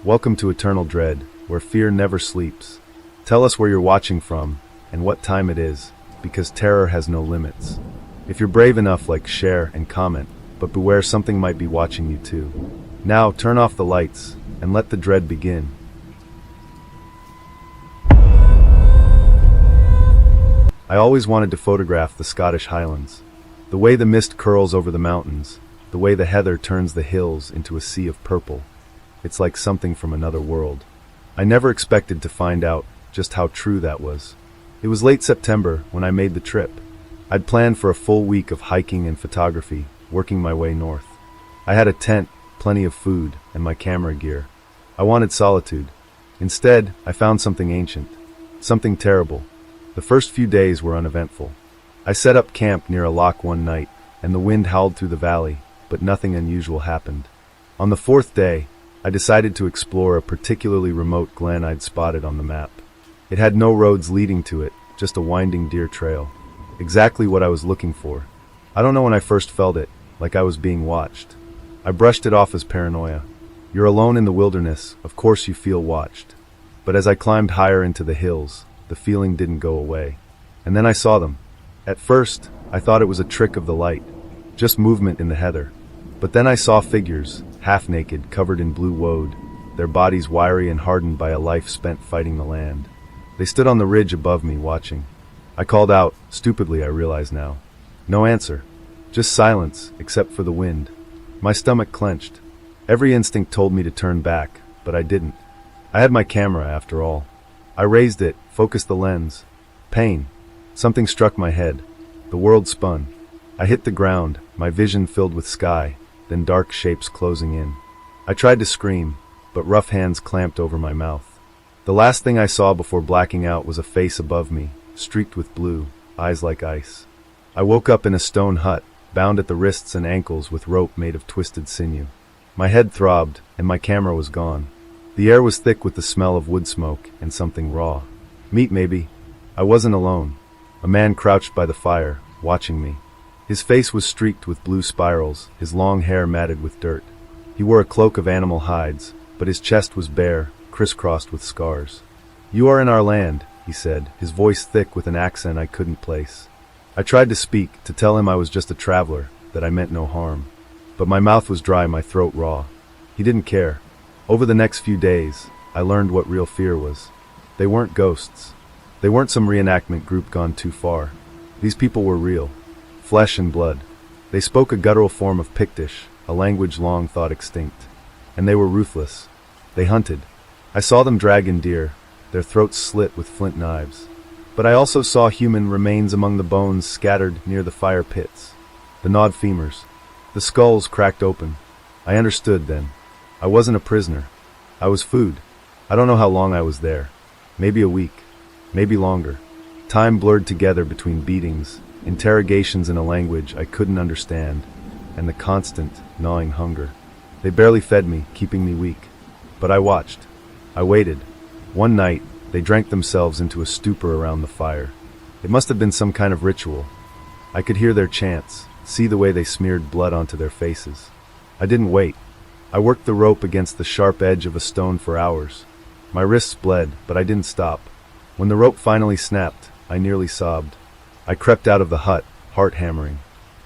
Welcome to Eternal Dread, where fear never sleeps. Tell us where you're watching from, and what time it is, because terror has no limits. If you're brave enough, share and comment, but beware, something might be watching you too. Now, turn off the lights, and let the dread begin. I always wanted to photograph the Scottish Highlands. The way the mist curls over the mountains, the way the heather turns the hills into a sea of purple. It's like something from another world. I never expected to find out just how true that was. It was late September when I made the trip. I'd planned for a full week of hiking and photography, working my way north. I had a tent, plenty of food, and my camera gear. I wanted solitude. Instead, I found something ancient, something terrible. The first few days were uneventful. I set up camp near a loch one night, and the wind howled through the valley, but nothing unusual happened. On the fourth day, I decided to explore a particularly remote glen I'd spotted on the map. It had no roads leading to it, just a winding deer trail. Exactly what I was looking for. I don't know when I first felt it, like I was being watched. I brushed it off as paranoia. You're alone in the wilderness, of course you feel watched. But as I climbed higher into the hills, the feeling didn't go away. And then I saw them. At first, I thought it was a trick of the light, just movement in the heather. But then I saw figures, half-naked, covered in blue woad, their bodies wiry and hardened by a life spent fighting the land. They stood on the ridge above me, watching. I called out, stupidly I realize now. No answer. Just silence, except for the wind. My stomach clenched. Every instinct told me to turn back, but I didn't. I had my camera, after all. I raised it, focused the lens. Pain. Something struck my head. The world spun. I hit the ground, my vision filled with sky, then dark shapes closing in. I tried to scream, but rough hands clamped over my mouth. The last thing I saw before blacking out was a face above me, streaked with blue, eyes like ice. I woke up in a stone hut, bound at the wrists and ankles with rope made of twisted sinew. My head throbbed, and my camera was gone. The air was thick with the smell of wood smoke and something raw. Meat, maybe. I wasn't alone. A man crouched by the fire, watching me. His face was streaked with blue spirals, his long hair matted with dirt. He wore a cloak of animal hides, but his chest was bare, crisscrossed with scars. "You are in our land," he said, his voice thick with an accent I couldn't place. I tried to speak, to tell him I was just a traveler, that I meant no harm. But my mouth was dry, my throat raw. He didn't care. Over the next few days, I learned what real fear was. They weren't ghosts. They weren't some reenactment group gone too far. These people were real. Flesh and blood. They spoke a guttural form of Pictish, a language long thought extinct. And they were ruthless. They hunted. I saw them drag in deer, their throats slit with flint knives. But I also saw human remains among the bones scattered near the fire pits. The gnawed femurs. The skulls cracked open. I understood then. I wasn't a prisoner. I was food. I don't know how long I was there. Maybe a week. Maybe longer. Time blurred together between beatings, interrogations in a language I couldn't understand, and the constant, gnawing hunger. They barely fed me, keeping me weak. But I watched. I waited. One night, they drank themselves into a stupor around the fire. It must have been some kind of ritual. I could hear their chants, see the way they smeared blood onto their faces. I didn't wait. I worked the rope against the sharp edge of a stone for hours. My wrists bled, but I didn't stop. When the rope finally snapped, I nearly sobbed. I crept out of the hut, heart hammering.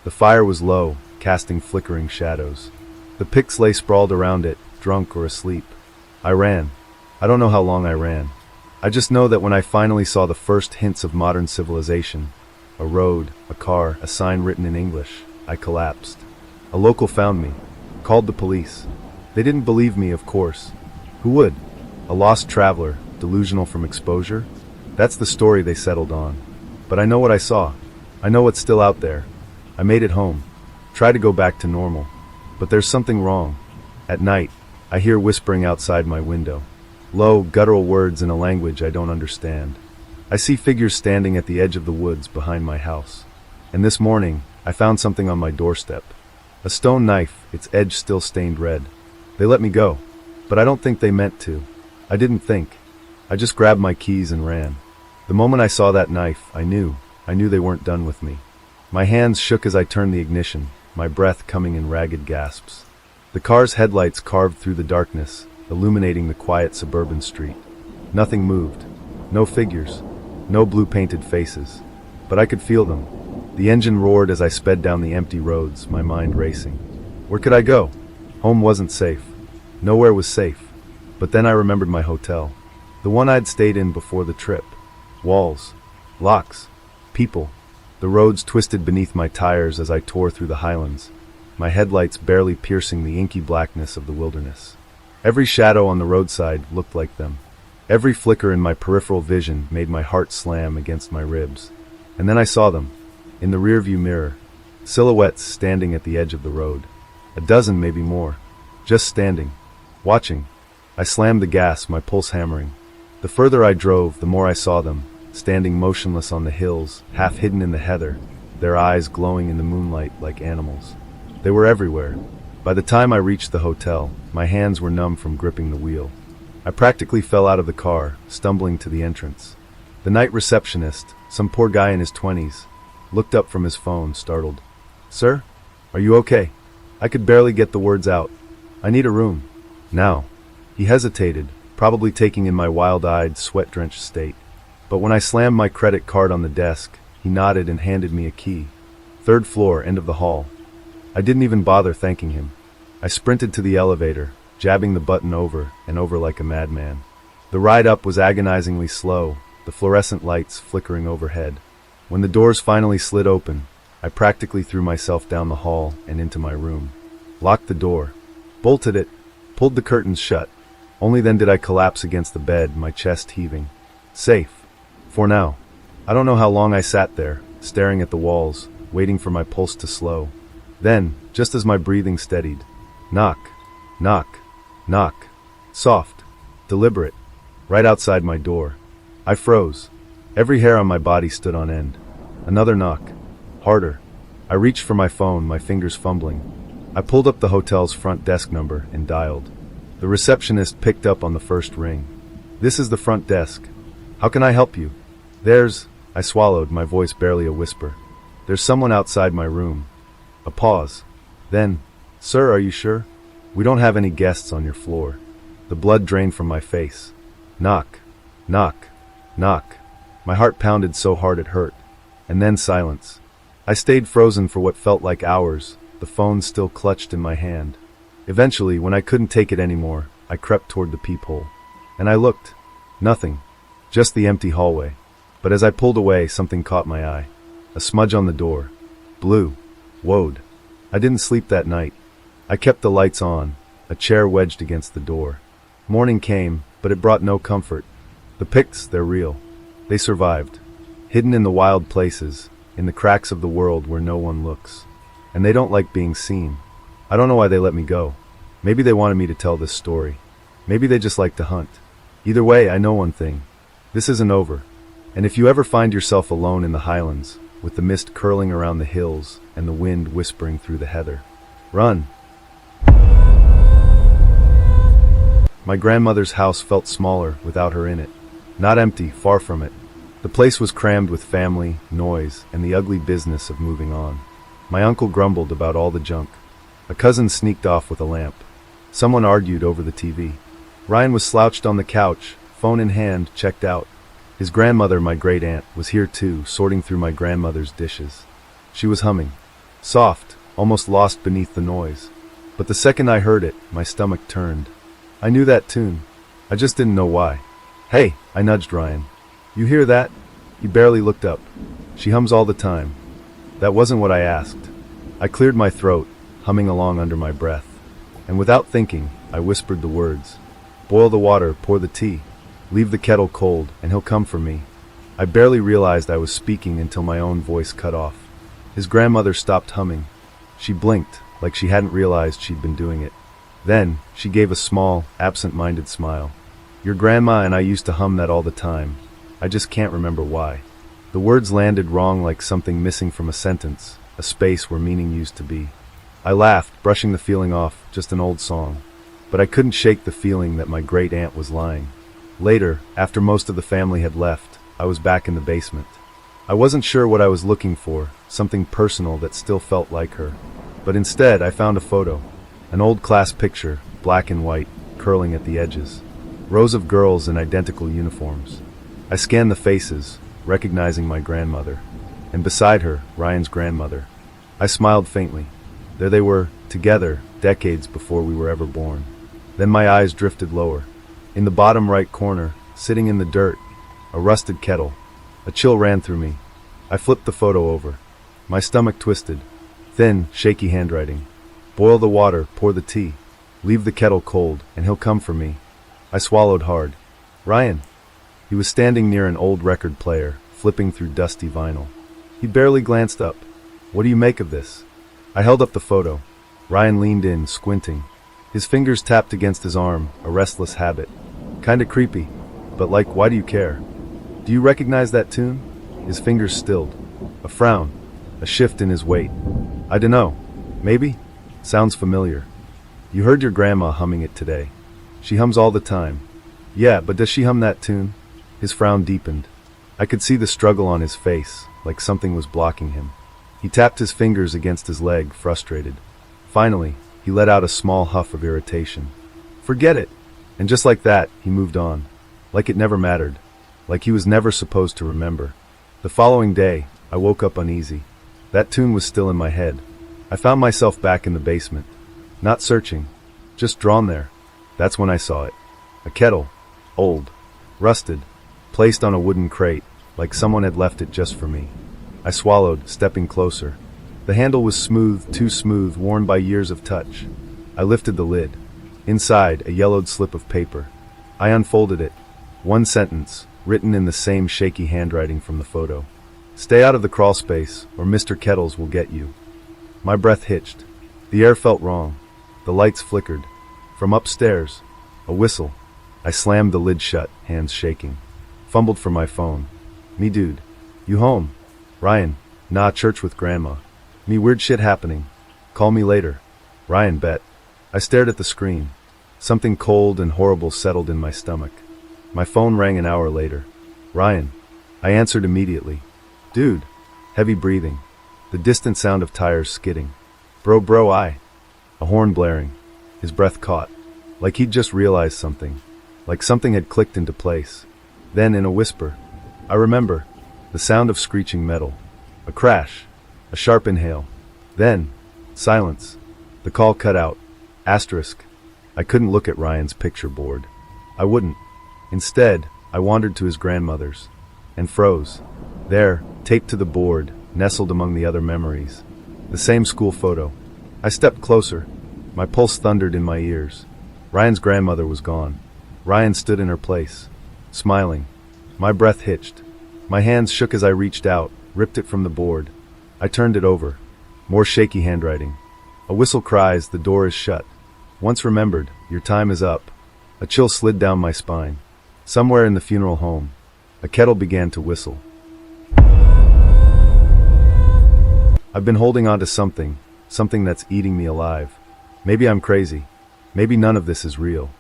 The fire was low, casting flickering shadows. The Picts lay sprawled around it, drunk or asleep. I ran. I don't know how long I ran. I just know that when I finally saw the first hints of modern civilization, a road, a car, a sign written in English, I collapsed. A local found me, called the police. They didn't believe me, of course. Who would? A lost traveler, delusional from exposure? That's the story they settled on. But I know what I saw. I know what's still out there. I made it home. Tried to go back to normal. But there's something wrong. At night, I hear whispering outside my window. Low, guttural words in a language I don't understand. I see figures standing at the edge of the woods behind my house. And this morning, I found something on my doorstep. A stone knife, its edge still stained red. They let me go. But I don't think they meant to. I didn't think. I just grabbed my keys and ran. The moment I saw that knife, I knew they weren't done with me. My hands shook as I turned the ignition, my breath coming in ragged gasps. The car's headlights carved through the darkness, illuminating the quiet suburban street. Nothing moved. No figures. No blue-painted faces. But I could feel them. The engine roared as I sped down the empty roads, my mind racing. Where could I go? Home wasn't safe. Nowhere was safe. But then I remembered my hotel. The one I'd stayed in before the trip. Walls. Locks. People. The roads twisted beneath my tires as I tore through the highlands, my headlights barely piercing the inky blackness of the wilderness. Every shadow on the roadside looked like them. Every flicker in my peripheral vision made my heart slam against my ribs. And then I saw them, in the rearview mirror, silhouettes standing at the edge of the road. A dozen, maybe more. Just standing. Watching. I slammed the gas, my pulse hammering. The further I drove, the more I saw them, standing motionless on the hills, half hidden in the heather, their eyes glowing in the moonlight like animals. They were everywhere. By the time I reached the hotel, my hands were numb from gripping the wheel. I practically fell out of the car, stumbling to the entrance. The night receptionist, some poor guy in his 20s, looked up from his phone, startled. "Sir? Are you okay?" I could barely get the words out. "I need a room. Now." He hesitated, probably taking in my wild-eyed, sweat-drenched state. But when I slammed my credit card on the desk, he nodded and handed me a key. 3rd floor, end of the hall. I didn't even bother thanking him. I sprinted to the elevator, jabbing the button over and over like a madman. The ride up was agonizingly slow, the fluorescent lights flickering overhead. When the doors finally slid open, I practically threw myself down the hall and into my room. Locked the door, bolted it, pulled the curtains shut. Only then did I collapse against the bed, my chest heaving. Safe. For now. I don't know how long I sat there, staring at the walls, waiting for my pulse to slow. Then, just as my breathing steadied, knock, knock, knock. Soft, deliberate, right outside my door. I froze. Every hair on my body stood on end. Another knock. Harder. I reached for my phone, my fingers fumbling. I pulled up the hotel's front desk number and dialed. The receptionist picked up on the first ring. "This is the front desk. How can I help you?" I swallowed, my voice barely a whisper. "There's someone outside my room." A pause. Then, "Sir, are you sure? We don't have any guests on your floor." The blood drained from my face. Knock, knock, knock. My heart pounded so hard it hurt. And then silence. I stayed frozen for what felt like hours, the phone still clutched in my hand. Eventually, when I couldn't take it anymore, I crept toward the peephole. And I looked. Nothing. Just the empty hallway. But as I pulled away, something caught my eye. A smudge on the door. Blue. Woad. I didn't sleep that night. I kept the lights on, a chair wedged against the door. Morning came, but it brought no comfort. The pics, they're real. They survived. Hidden in the wild places, in the cracks of the world where no one looks. And they don't like being seen. I don't know why they let me go. Maybe they wanted me to tell this story. Maybe they just like to hunt. Either way, I know one thing. This isn't over. And if you ever find yourself alone in the highlands, with the mist curling around the hills and the wind whispering through the heather, run. My grandmother's house felt smaller without her in it. Not empty, far from it. The place was crammed with family, noise, and the ugly business of moving on. My uncle grumbled about all the junk. A cousin sneaked off with a lamp. Someone argued over the TV. Ryan was slouched on the couch, phone in hand, checked out. His grandmother, my great-aunt, was here too, sorting through my grandmother's dishes. She was humming. Soft, almost lost beneath the noise. But the second I heard it, my stomach turned. I knew that tune. I just didn't know why. "Hey," I nudged Ryan. "You hear that?" He barely looked up. "She hums all the time." That wasn't what I asked. I cleared my throat, humming along under my breath. And without thinking, I whispered the words. "Boil the water, pour the tea. Leave the kettle cold, and he'll come for me." I barely realized I was speaking until my own voice cut off. His grandmother stopped humming. She blinked, like she hadn't realized she'd been doing it. Then, she gave a small, absent-minded smile. "Your grandma and I used to hum that all the time. I just can't remember why." The words landed wrong, like something missing from a sentence, a space where meaning used to be. I laughed, brushing the feeling off, just an old song. But I couldn't shake the feeling that my great-aunt was lying. Later, after most of the family had left, I was back in the basement. I wasn't sure what I was looking for, something personal that still felt like her. But instead, I found a photo. An old class picture, black and white, curling at the edges. Rows of girls in identical uniforms. I scanned the faces, recognizing my grandmother. And beside her, Ryan's grandmother. I smiled faintly. There they were, together, decades before we were ever born. Then my eyes drifted lower. In the bottom right corner, sitting in the dirt, a rusted kettle. A chill ran through me. I flipped the photo over. My stomach twisted. Thin, shaky handwriting. Boil the water, pour the tea. Leave the kettle cold, and he'll come for me. I swallowed hard. Ryan. He was standing near an old record player, flipping through dusty vinyl. He barely glanced up. What do you make of this? I held up the photo. Ryan leaned in, squinting. His fingers tapped against his arm, a restless habit. Kinda creepy, but like, why do you care? Do you recognize that tune? His fingers stilled. A frown. A shift in his weight. I dunno. Maybe? Sounds familiar. You heard your grandma humming it today. She hums all the time. Yeah, but does she hum that tune? His frown deepened. I could see the struggle on his face, like something was blocking him. He tapped his fingers against his leg, frustrated. Finally, he let out a small huff of irritation. Forget it! And just like that, he moved on. Like it never mattered. Like he was never supposed to remember. The following day, I woke up uneasy. That tune was still in my head. I found myself back in the basement. Not searching. Just drawn there. That's when I saw it. A kettle. Old. Rusted. Placed on a wooden crate, like someone had left it just for me. I swallowed, stepping closer. The handle was smooth, too smooth, worn by years of touch. I lifted the lid. Inside, a yellowed slip of paper. I unfolded it. One sentence, written in the same shaky handwriting from the photo. Stay out of the crawl space, or Mr. Kettles will get you. My breath hitched. The air felt wrong. The lights flickered. From upstairs, a whistle. I slammed the lid shut, hands shaking. Fumbled for my phone. Me dude. You home? Ryan. Nah, church with grandma. Me weird shit happening. Call me later. Ryan bet. I stared at the screen. Something cold and horrible settled in my stomach. My phone rang an hour later. Ryan. I answered immediately. Dude. Heavy breathing. The distant sound of tires skidding. Bro, I. A horn blaring. His breath caught. Like he'd just realized something. Like something had clicked into place. Then, in a whisper, I remember. The sound of screeching metal. A crash. A sharp inhale. Then, silence. The call cut out. Asterisk. I couldn't look at Ryan's picture board. I wouldn't. Instead, I wandered to his grandmother's. And froze. There, taped to the board, nestled among the other memories. The same school photo. I stepped closer. My pulse thundered in my ears. Ryan's grandmother was gone. Ryan stood in her place, smiling. My breath hitched. My hands shook as I reached out, ripped it from the board. I turned it over. More shaky handwriting. A whistle cries, the door is shut. Once remembered, your time is up. A chill slid down my spine. Somewhere in the funeral home, a kettle began to whistle. I've been holding on to something that's eating me alive. Maybe I'm crazy. Maybe none of this is real.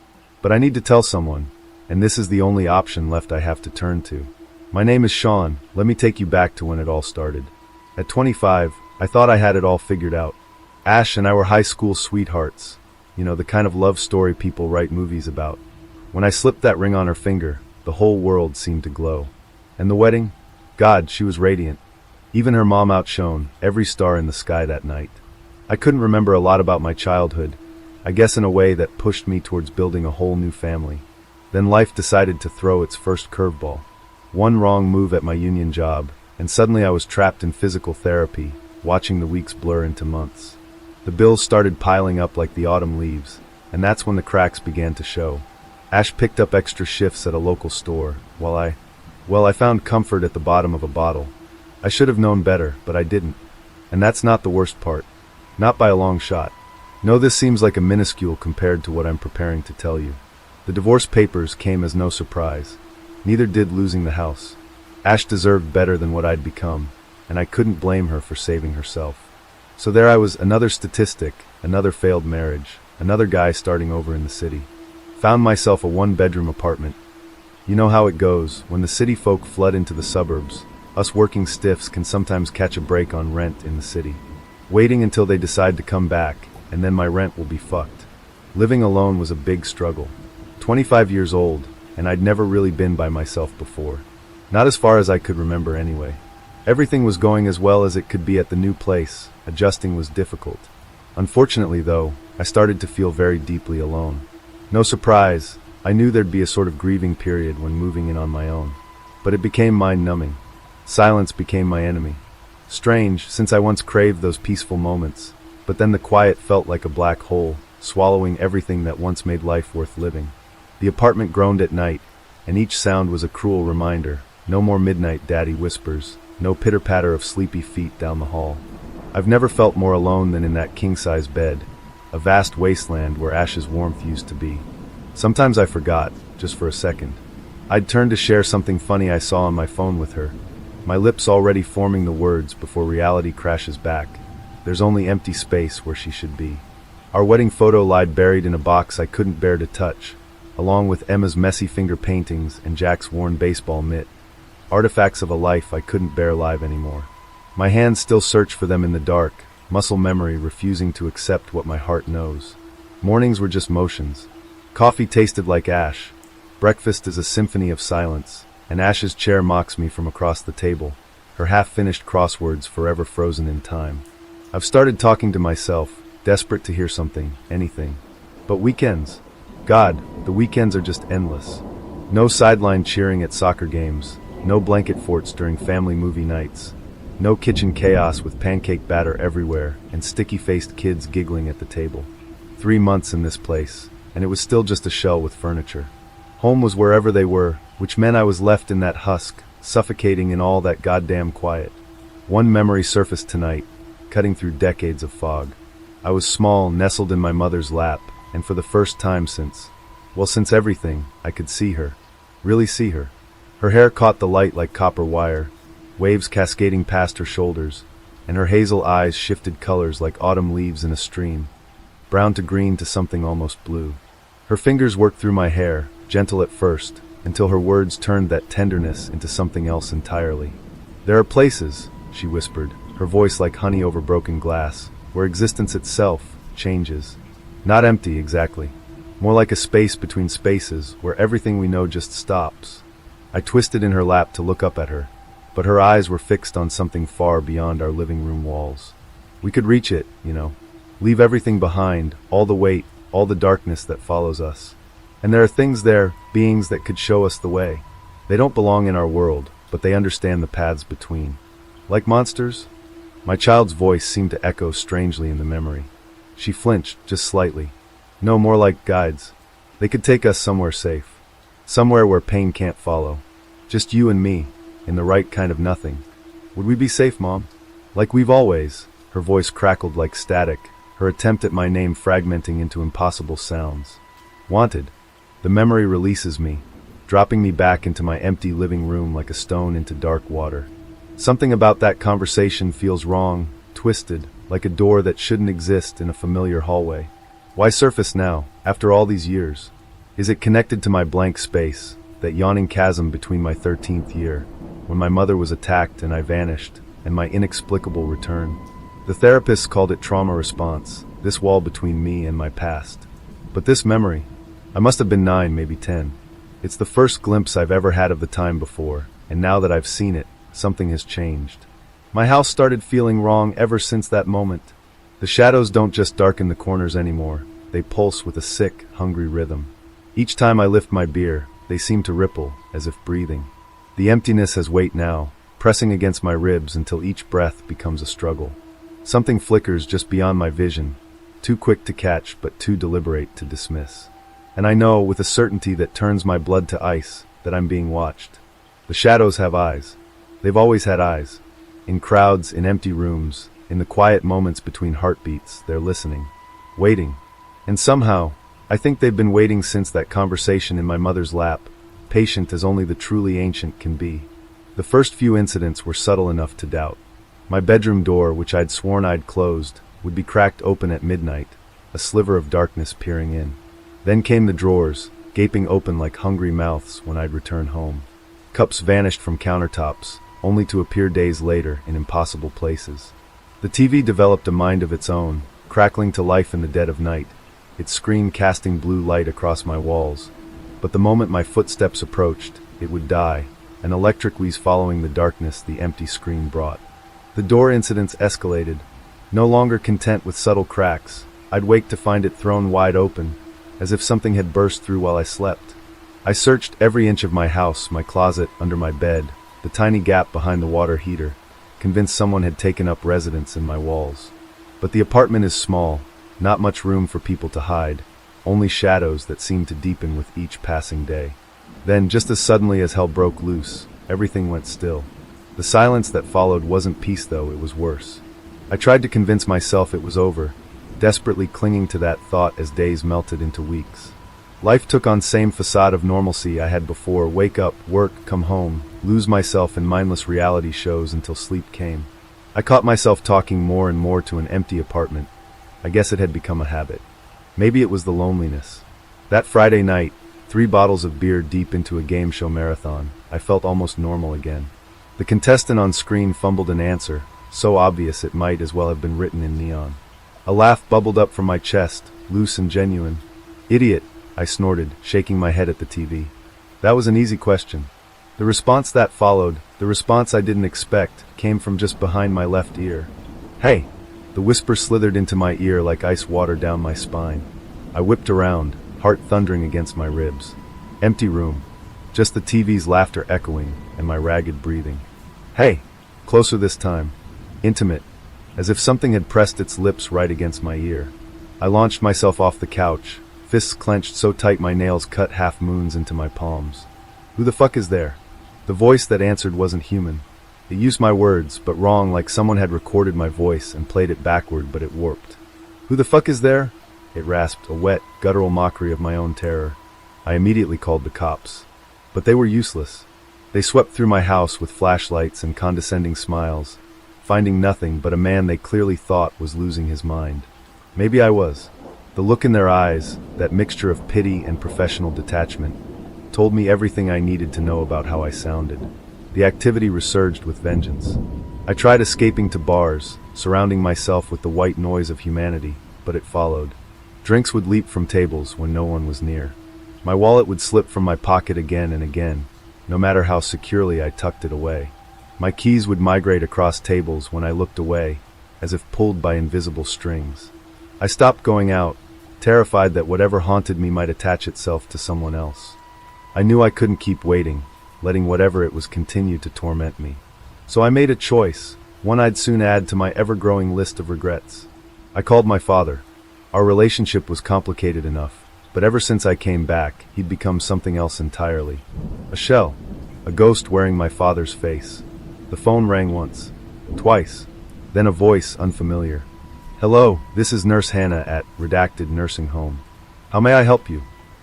But I need to tell someone, and this is the only option left I have to turn to. My name is Sean. Let me take you back to when it all started. At 25, I thought I had it all figured out. Ash and I were high school sweethearts. You know, the kind of love story people write movies about. When I slipped that ring on her finger, the whole world seemed to glow. And the wedding? God, she was radiant. Even her mom outshone every star in the sky that night. I couldn't remember a lot about my childhood, I guess in a way that pushed me towards building a whole new family. Then life decided to throw its first curveball. One wrong move at my union job, and suddenly I was trapped in physical therapy, watching the weeks blur into months. The bills started piling up like the autumn leaves, and that's when the cracks began to show. Ash picked up extra shifts at a local store, while I found comfort at the bottom of a bottle. I should have known better, but I didn't. And that's not the worst part. Not by a long shot. No, this seems like a minuscule compared to what I'm preparing to tell you. The divorce papers came as no surprise. Neither did losing the house. Ash deserved better than what I'd become, and I couldn't blame her for saving herself. So there I was, another statistic, another failed marriage, another guy starting over in the city. Found myself a one-bedroom apartment. You know how it goes, when the city folk flood into the suburbs, us working stiffs can sometimes catch a break on rent in the city. Waiting until they decide to come back, and then my rent will be fucked. Living alone was a big struggle. 25 years old, and I'd never really been by myself before. Not as far as I could remember anyway. Everything was going as well as it could be at the new place. Adjusting was difficult. Unfortunately, though, I started to feel very deeply alone. No surprise, I knew there'd be a sort of grieving period when moving in on my own. But it became mind-numbing. Silence became my enemy. Strange, since I once craved those peaceful moments, but then the quiet felt like a black hole, swallowing everything that once made life worth living. The apartment groaned at night, and each sound was a cruel reminder. No more midnight daddy whispers, no pitter-patter of sleepy feet down the hall. I've never felt more alone than in that king-size bed, a vast wasteland where Ash's warmth used to be. Sometimes I forgot, just for a second. I'd turn to share something funny I saw on my phone with her, my lips already forming the words before reality crashes back. There's only empty space where she should be. Our wedding photo lied buried in a box I couldn't bear to touch, along with Emma's messy finger paintings and Jack's worn baseball mitt. Artifacts of a life I couldn't bear live anymore. My hands still search for them in the dark, muscle memory refusing to accept what my heart knows. Mornings were just motions. Coffee tasted like ash. Breakfast is a symphony of silence, and Ash's chair mocks me from across the table, her half-finished crosswords forever frozen in time. I've started talking to myself, desperate to hear something, anything. But weekends? God, the weekends are just endless. No sideline cheering at soccer games, no blanket forts during family movie nights, no kitchen chaos with pancake batter everywhere and sticky-faced kids giggling at the table. 3 months in this place, and it was still just a shell with furniture. Home was wherever they were, which meant I was left in that husk, suffocating in all that goddamn quiet. One memory surfaced tonight, cutting through decades of fog. I was small, nestled in my mother's lap, and for the first time since everything, I could see her. Really see her. Her hair caught the light like copper wire, waves cascading past her shoulders, and her hazel eyes shifted colors like autumn leaves in a stream, brown to green to something almost blue. Her fingers worked through my hair, gentle at first, until her words turned that tenderness into something else entirely. There are places, she whispered, her voice like honey over broken glass, where existence itself changes. Not empty, exactly. More like a space between spaces, where everything we know just stops. I twisted in her lap to look up at her, but her eyes were fixed on something far beyond our living room walls. We could reach it, leave everything behind, all the weight, all the darkness that follows us. And there are things there, beings that could show us the way. They don't belong in our world, but they understand the paths between. Like monsters? My child's voice seemed to echo strangely in the memory. She flinched, just slightly. No, more like guides. They could take us somewhere safe. Somewhere where pain can't follow. Just you and me, in the right kind of nothing. Would we be safe, Mom? Like we've always. Her voice crackled like static, her attempt at my name fragmenting into impossible sounds. Wanted. The memory releases me, dropping me back into my empty living room like a stone into dark water. Something about that conversation feels wrong, twisted, like a door that shouldn't exist in a familiar hallway. Why surface now, after all these years? Is it connected to my blank space, that yawning chasm between my 13th year, when my mother was attacked and I vanished, and my inexplicable return? The therapists called it trauma response, this wall between me and my past. But this memory, I must have been 9, maybe 10. It's the first glimpse I've ever had of the time before, and now that I've seen it, something has changed. My house started feeling wrong ever since that moment. The shadows don't just darken the corners anymore, they pulse with a sick, hungry rhythm. Each time I lift my beer, they seem to ripple, as if breathing. The emptiness has weight now, pressing against my ribs until each breath becomes a struggle. Something flickers just beyond my vision, too quick to catch but too deliberate to dismiss. And I know, with a certainty that turns my blood to ice, that I'm being watched. The shadows have eyes. They've always had eyes. In crowds, in empty rooms, in the quiet moments between heartbeats, they're listening, waiting. And somehow, I think they've been waiting since that conversation in my mother's lap, patient as only the truly ancient can be. The first few incidents were subtle enough to doubt. My bedroom door, which I'd sworn I'd closed, would be cracked open at midnight, a sliver of darkness peering in. Then came the drawers, gaping open like hungry mouths when I'd return home. Cups vanished from countertops, only to appear days later in impossible places. The TV developed a mind of its own, crackling to life in the dead of night, its screen casting blue light across my walls. But the moment my footsteps approached, it would die, an electric wheeze following the darkness the empty screen brought. The door incidents escalated. No longer content with subtle cracks, I'd wake to find it thrown wide open, as if something had burst through while I slept. I searched every inch of my house, my closet, under my bed, the tiny gap behind the water heater, convinced someone had taken up residence in my walls. But the apartment is small, not much room for people to hide, only shadows that seemed to deepen with each passing day. Then, just as suddenly as hell broke loose, everything went still. The silence that followed wasn't peace though, it was worse. I tried to convince myself it was over, desperately clinging to that thought as days melted into weeks. Life took on same facade of normalcy I had before: wake up, work, come home, lose myself in mindless reality shows until sleep came. I caught myself talking more and more to an empty apartment. I guess it had become a habit. Maybe it was the loneliness. That Friday night, 3 bottles of beer deep into a game show marathon, I felt almost normal again. The contestant on screen fumbled an answer, so obvious it might as well have been written in neon. A laugh bubbled up from my chest, loose and genuine. "Idiot," I snorted, shaking my head at the TV. That was an easy question. The response that followed, the response I didn't expect, came from just behind my left ear. "Hey!" The whisper slithered into my ear like ice water down my spine. I whipped around, heart thundering against my ribs. Empty room. Just the TV's laughter echoing, and my ragged breathing. "Hey!" Closer this time. Intimate. As if something had pressed its lips right against my ear. I launched myself off the couch, fists clenched so tight my nails cut half moons into my palms. "Who the fuck is there?" The voice that answered wasn't human. It used my words, but wrong, like someone had recorded my voice and played it backward, but it warped. "Who the fuck is there?" It rasped, a wet, guttural mockery of my own terror. I immediately called the cops. But they were useless. They swept through my house with flashlights and condescending smiles, finding nothing but a man they clearly thought was losing his mind. Maybe I was. The look in their eyes, that mixture of pity and professional detachment, told me everything I needed to know about how I sounded. The activity resurged with vengeance. I tried escaping to bars, surrounding myself with the white noise of humanity, but it followed. Drinks would leap from tables when no one was near. My wallet would slip from my pocket again and again, no matter how securely I tucked it away. My keys would migrate across tables when I looked away, as if pulled by invisible strings. I stopped going out, terrified that whatever haunted me might attach itself to someone else. I knew I couldn't keep waiting, letting whatever it was continue to torment me. So I made a choice, one I'd soon add to my ever-growing list of regrets. I called my father. Our relationship was complicated enough, but ever since I came back, he'd become something else entirely. A shell, a ghost wearing my father's face. The phone rang once, twice, then a voice unfamiliar. "Hello, this is Nurse Hannah at Redacted Nursing Home. How may I help you?"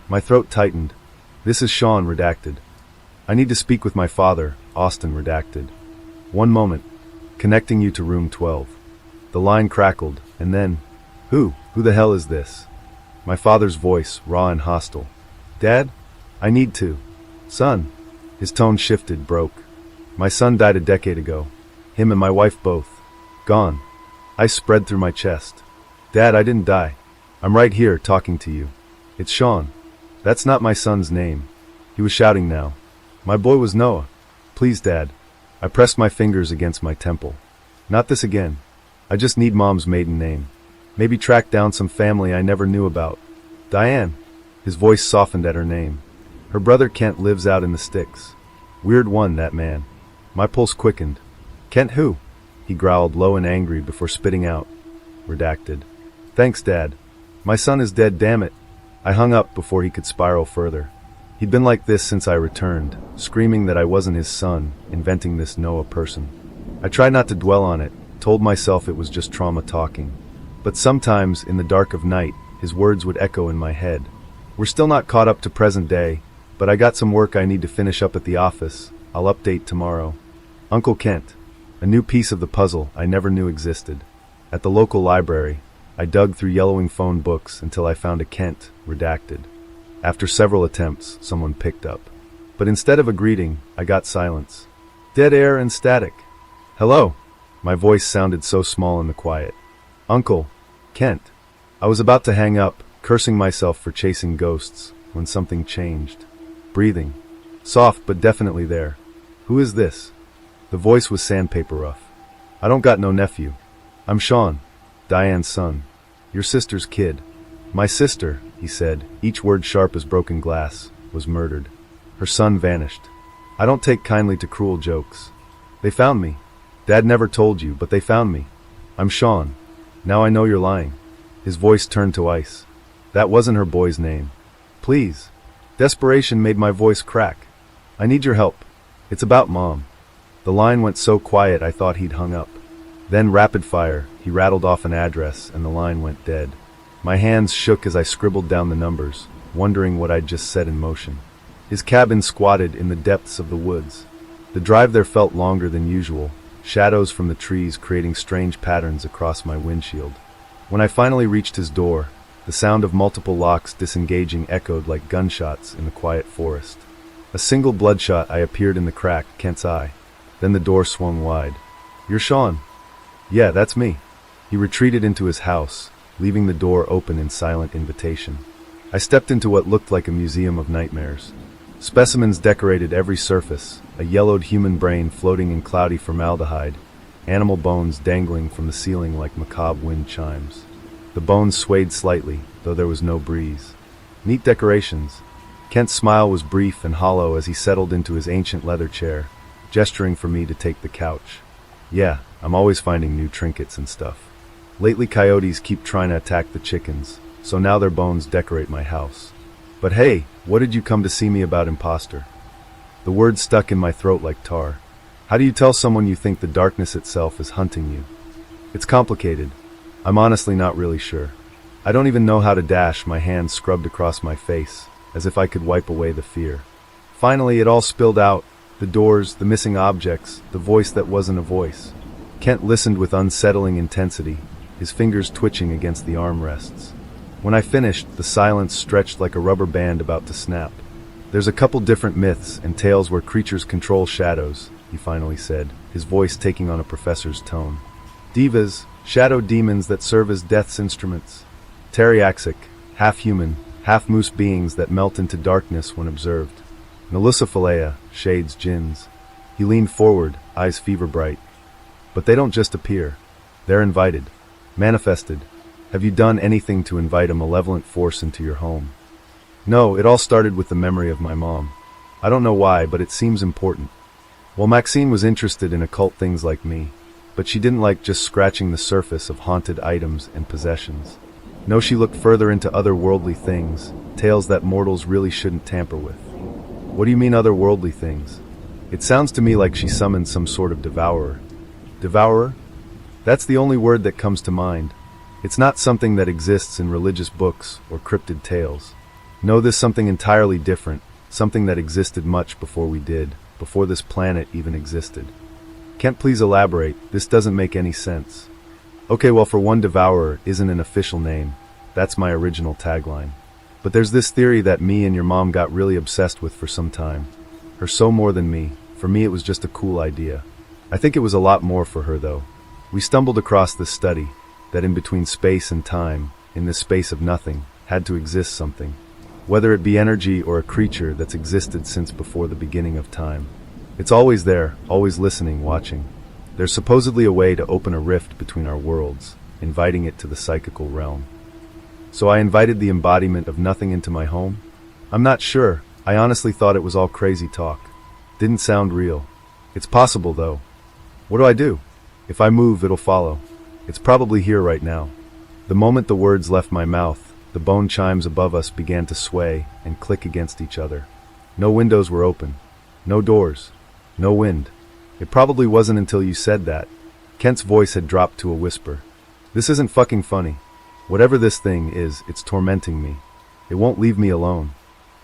My throat tightened. "This is Sean, Redacted. I need to speak with my father, Austin, Redacted. One moment. Connecting you to room 12. The line crackled, and then, Who the hell is this?" My father's voice, raw and hostile. "Dad? I need to. Son." His tone shifted, broke. "My son died a decade ago. Him and my wife both. Gone." Ice spread through my chest. "Dad, I didn't die. I'm right here, talking to you. It's Sean. That's not my son's name." He was shouting now. "My boy was Noah. Please, Dad." I pressed my fingers against my temple. "Not this again. I just need Mom's maiden name. Maybe track down some family I never knew about. Diane." His voice softened at her name. "Her brother Kent lives out in the sticks. Weird one, that man." My pulse quickened. "Kent who?" He growled, low and angry, before spitting out, "Redacted." "Thanks, Dad. My son is dead, damn it." I hung up before he could spiral further. He'd been like this since I returned, screaming that I wasn't his son, inventing this Noah person. I tried not to dwell on it, told myself it was just trauma talking. But sometimes, in the dark of night, his words would echo in my head. "We're still not caught up to present day, but I got some work I need to finish up at the office. I'll update tomorrow." Uncle Kent. A new piece of the puzzle I never knew existed. At the local library, I dug through yellowing phone books until I found a Kent, Redacted. After several attempts, someone picked up. But instead of a greeting, I got silence. Dead air and static. "Hello." My voice sounded so small in the quiet. "Uncle Kent." I was about to hang up, cursing myself for chasing ghosts, when something changed. Breathing. Soft, but definitely there. Who is this? The voice was sandpaper rough. I don't got no nephew. I'm Sean, Diane's son. Your sister's kid. My sister, he said, each word sharp as broken glass, was murdered. Her son vanished. I don't take kindly to cruel jokes. They found me. Dad never told you, but they found me. I'm Sean. Now I know you're lying. His voice turned to ice. That wasn't her boy's name. Please. Desperation made my voice crack. I need your help. It's about Mom. The line went so quiet I thought he'd hung up. Then rapid fire, he rattled off an address and the line went dead. My hands shook as I scribbled down the numbers, wondering what I'd just set in motion. His cabin squatted in the depths of the woods. The drive there felt longer than usual, shadows from the trees creating strange patterns across my windshield. When I finally reached his door, the sound of multiple locks disengaging echoed like gunshots in the quiet forest. A single bloodshot eye appeared in the crack, Kent's eye. Then the door swung wide. You're Sean. Yeah, that's me. He retreated into his house, leaving the door open in silent invitation. I stepped into what looked like a museum of nightmares. Specimens decorated every surface, a yellowed human brain floating in cloudy formaldehyde, animal bones dangling from the ceiling like macabre wind chimes. The bones swayed slightly, though there was no breeze. Neat decorations. Kent's smile was brief and hollow as he settled into his ancient leather chair, gesturing for me to take the couch. Yeah, I'm always finding new trinkets and stuff. Lately coyotes keep trying to attack the chickens, so now their bones decorate my house. But hey, what did you come to see me about, imposter? The words stuck in my throat like tar. How do you tell someone you think the darkness itself is hunting you? It's complicated. I'm honestly not really sure. I don't even know how to dash, my hands scrubbed across my face, as if I could wipe away the fear. Finally, it all spilled out. The doors, the missing objects, the voice that wasn't a voice. Kent listened with unsettling intensity, his fingers twitching against the armrests. When I finished, the silence stretched like a rubber band about to snap. There's a couple different myths and tales where creatures control shadows, he finally said, his voice taking on a professor's tone. Divas, shadow demons that serve as death's instruments. Teriaxic, half-human, half-moose beings that melt into darkness when observed. Melusophilia, shades, jinns. He leaned forward, eyes fever-bright. But they don't just appear. They're invited. Manifested. Have you done anything to invite a malevolent force into your home? No, it all started with the memory of my mom. I don't know why, but it seems important. Well, Maxine was interested in occult things like me, but she didn't like just scratching the surface of haunted items and possessions. No, she looked further into otherworldly things, tales that mortals really shouldn't tamper with. What do you mean otherworldly things? It sounds to me like she summoned some sort of devourer. Devourer? That's the only word that comes to mind. It's not something that exists in religious books or cryptid tales. No, this is something entirely different, something that existed much before we did, before this planet even existed. Kent, please elaborate. This doesn't make any sense. Okay, well, for one, devourer isn't an official name. That's my original tagline. But there's this theory that me and your mom got really obsessed with for some time. Her so more than me. For me, it was just a cool idea. I think it was a lot more for her, though. We stumbled across this study, that in between space and time, in this space of nothing, had to exist something. Whether it be energy or a creature that's existed since before the beginning of time. It's always there, always listening, watching. There's supposedly a way to open a rift between our worlds, inviting it to the psychical realm. So I invited the embodiment of nothing into my home? I'm not sure. I honestly thought it was all crazy talk. Didn't sound real. It's possible, though. What do I do? If I move, it'll follow. It's probably here right now. The moment the words left my mouth, the bone chimes above us began to sway and click against each other. No windows were open. No doors. No wind. It probably wasn't until you said that. Kent's voice had dropped to a whisper. This isn't fucking funny. Whatever this thing is, it's tormenting me. It won't leave me alone.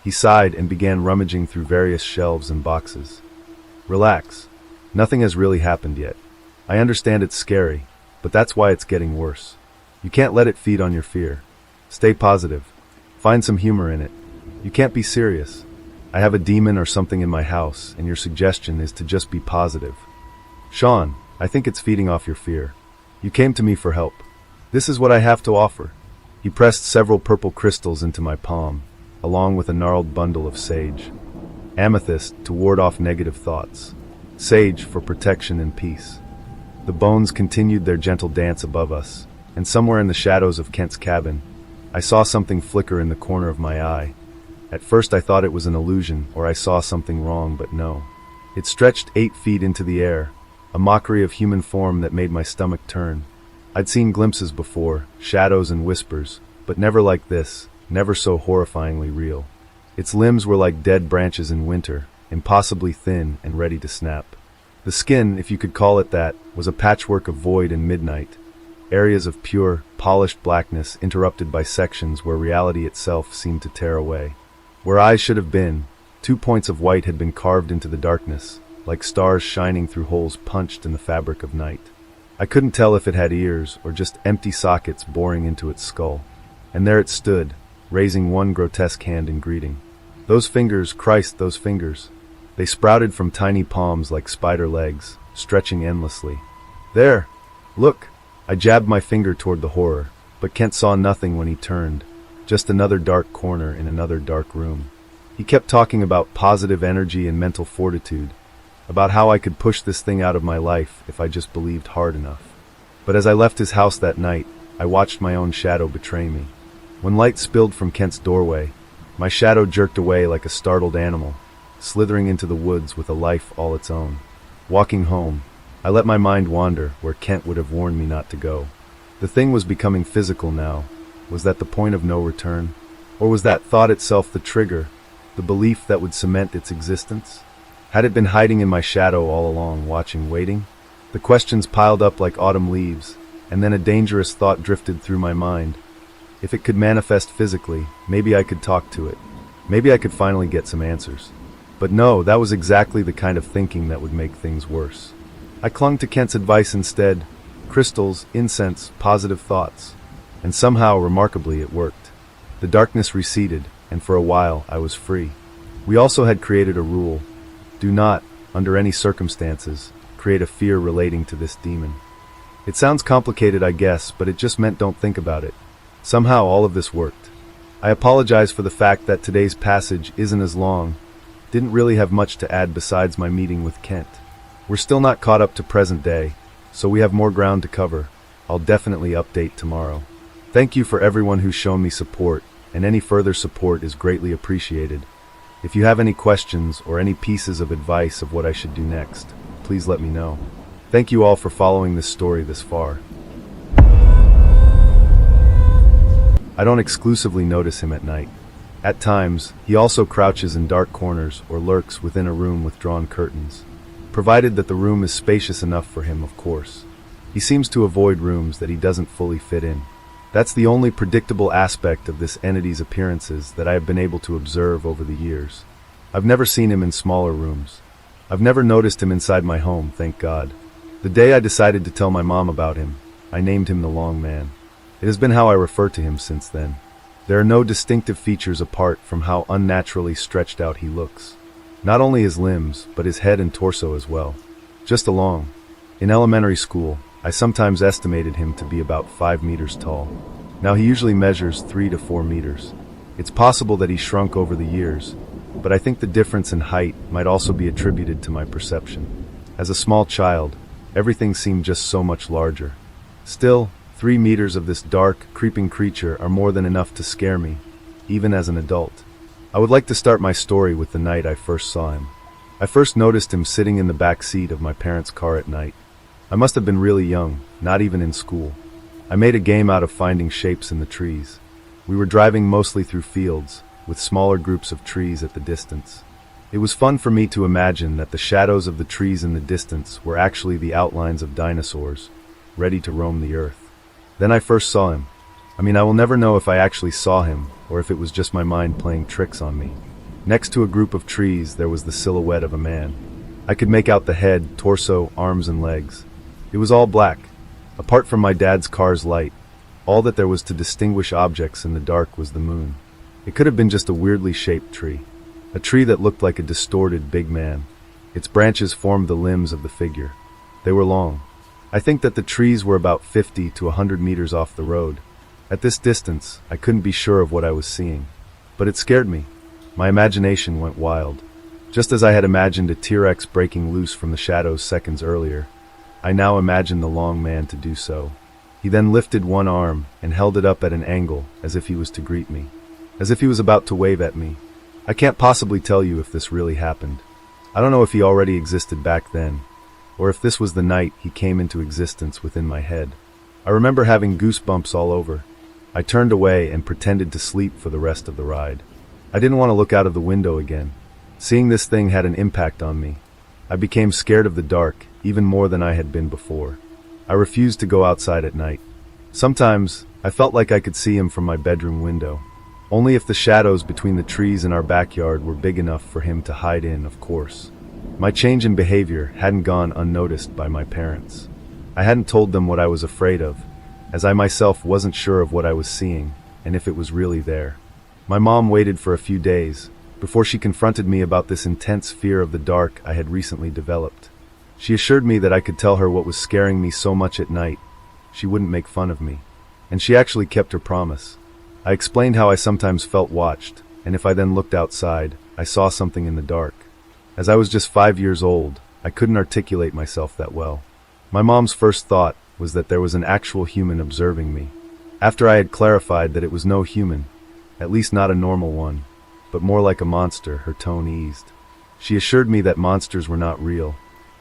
He sighed and began rummaging through various shelves and boxes. Relax. Nothing has really happened yet. I understand it's scary, but that's why it's getting worse. You can't let it feed on your fear. Stay positive. Find some humor in it. You can't be serious. I have a demon or something in my house, and your suggestion is to just be positive. Sean, I think it's feeding off your fear. You came to me for help. This is what I have to offer. He He pressed several purple crystals into my palm, along with a gnarled bundle of sage. Amethyst to ward off negative thoughts. Sage for protection and peace. The bones continued their gentle dance above us, and somewhere in the shadows of Kent's cabin, I saw something flicker in the corner of my eye. At first I thought it was an illusion, or I saw something wrong, but no. It stretched 8 feet into the air, a mockery of human form that made my stomach turn. I'd seen glimpses before, shadows and whispers, but never like this, never so horrifyingly real. Its limbs were like dead branches in winter, impossibly thin and ready to snap. The skin, if you could call it that, was a patchwork of void and midnight, areas of pure, polished blackness interrupted by sections where reality itself seemed to tear away. Where eyes should have been, 2 points of white had been carved into the darkness, like stars shining through holes punched in the fabric of night. I couldn't tell if it had ears or just empty sockets boring into its skull. And there it stood, raising one grotesque hand in greeting. Those fingers, Christ, those fingers. They sprouted from tiny palms like spider legs, stretching endlessly. There! Look! I jabbed my finger toward the horror, but Kent saw nothing when he turned. Just another dark corner in another dark room. He kept talking about positive energy and mental fortitude, about how I could push this thing out of my life if I just believed hard enough. But as I left his house that night, I watched my own shadow betray me. When light spilled from Kent's doorway, my shadow jerked away like a startled animal, slithering into the woods with a life all its own. Walking home, I let my mind wander where Kent would have warned me not to go. The thing was becoming physical now. Was that the point of no return? Or was that thought itself the trigger, the belief that would cement its existence? Had it been hiding in my shadow all along, watching, waiting? The questions piled up like autumn leaves, and then a dangerous thought drifted through my mind. If it could manifest physically, maybe I could talk to it. Maybe I could finally get some answers. But no, that was exactly the kind of thinking that would make things worse. I clung to Kent's advice instead. Crystals, incense, positive thoughts. And somehow, remarkably, it worked. The darkness receded, and for a while, I was free. We also had created a rule. Do not, under any circumstances, create a fear relating to this demon. It sounds complicated, I guess, but it just meant don't think about it. Somehow all of this worked. I apologize for the fact that today's passage isn't as long. Didn't really have much to add besides my meeting with Kent. We're still not caught up to present day, so we have more ground to cover. I'll definitely update tomorrow. Thank you for everyone who's shown me support, and any further support is greatly appreciated. If you have any questions or any pieces of advice of what I should do next, please let me know. Thank you all for following this story this far. I don't exclusively notice him at night. At times, he also crouches in dark corners or lurks within a room with drawn curtains. Provided that the room is spacious enough for him, of course. He seems to avoid rooms that he doesn't fully fit in. That's the only predictable aspect of this entity's appearances that I have been able to observe over the years. I've never seen him in smaller rooms. I've never noticed him inside my home, thank God. The day I decided to tell my mom about him, I named him the Long Man. It has been how I refer to him since then. There are no distinctive features apart from how unnaturally stretched out he looks. Not only his limbs, but his head and torso as well. Just along. In elementary school, I sometimes estimated him to be about 5 meters tall. Now he usually measures 3 to 4 meters. It's possible that he shrunk over the years, but I think the difference in height might also be attributed to my perception. As a small child, everything seemed just so much larger. Still, 3 meters of this dark, creeping creature are more than enough to scare me, even as an adult. I would like to start my story with the night I first saw him. I first noticed him sitting in the back seat of my parents' car at night. I must have been really young, not even in school. I made a game out of finding shapes in the trees. We were driving mostly through fields, with smaller groups of trees at the distance. It was fun for me to imagine that the shadows of the trees in the distance were actually the outlines of dinosaurs, ready to roam the earth. Then I first saw him. I will never know if I actually saw him, or if it was just my mind playing tricks on me. Next to a group of trees, there was the silhouette of a man. I could make out the head, torso, arms, and legs. It was all black. Apart from my dad's car's light, all that there was to distinguish objects in the dark was the moon. It could have been just a weirdly shaped tree. A tree that looked like a distorted big man. Its branches formed the limbs of the figure. They were long. I think that the trees were about 50 to 100 meters off the road. At this distance, I couldn't be sure of what I was seeing. But it scared me. My imagination went wild. Just as I had imagined a T-Rex breaking loose from the shadows seconds earlier, I now imagined the long man to do so. He then lifted one arm and held it up at an angle as if he was to greet me. As if he was about to wave at me. I can't possibly tell you if this really happened. I don't know if he already existed back then, or if this was the night he came into existence within my head. I remember having goosebumps all over. I turned away and pretended to sleep for the rest of the ride. I didn't want to look out of the window again. Seeing this thing had an impact on me. I became scared of the dark, even more than I had been before. I refused to go outside at night. Sometimes, I felt like I could see him from my bedroom window. Only if the shadows between the trees in our backyard were big enough for him to hide in, of course. My change in behavior hadn't gone unnoticed by my parents. I hadn't told them what I was afraid of, as I myself wasn't sure of what I was seeing, and if it was really there. My mom waited for a few days, before she confronted me about this intense fear of the dark I had recently developed. She assured me that I could tell her what was scaring me so much at night. She wouldn't make fun of me. And she actually kept her promise. I explained how I sometimes felt watched, and if I then looked outside, I saw something in the dark. As I was just 5 years old, I couldn't articulate myself that well. My mom's first thought was that there was an actual human observing me. After I had clarified that it was no human, at least not a normal one, but more like a monster, her tone eased. She assured me that monsters were not real,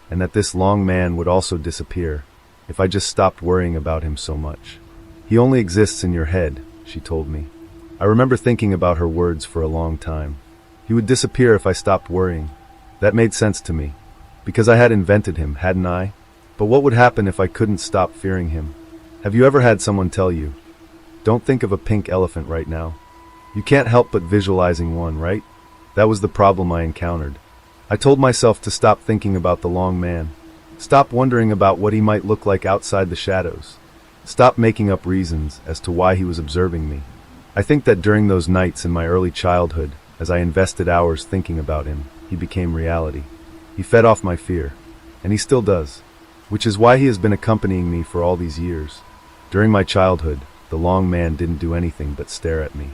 and that this long man would also disappear, if I just stopped worrying about him so much. He only exists in your head, she told me. I remember thinking about her words for a long time. He would disappear if I stopped worrying. That made sense to me, because I had invented him, hadn't I? But what would happen if I couldn't stop fearing him? Have you ever had someone tell you, "Don't think of a pink elephant right now"? You can't help but visualizing one, right? That was the problem I encountered. I told myself to stop thinking about the long man. Stop wondering about what he might look like outside the shadows. Stop making up reasons as to why he was observing me. I think that during those nights in my early childhood, as I invested hours thinking about him, he became reality. He fed off my fear, and he still does, which is why he has been accompanying me for all these years. During my childhood, the long man didn't do anything but stare at me.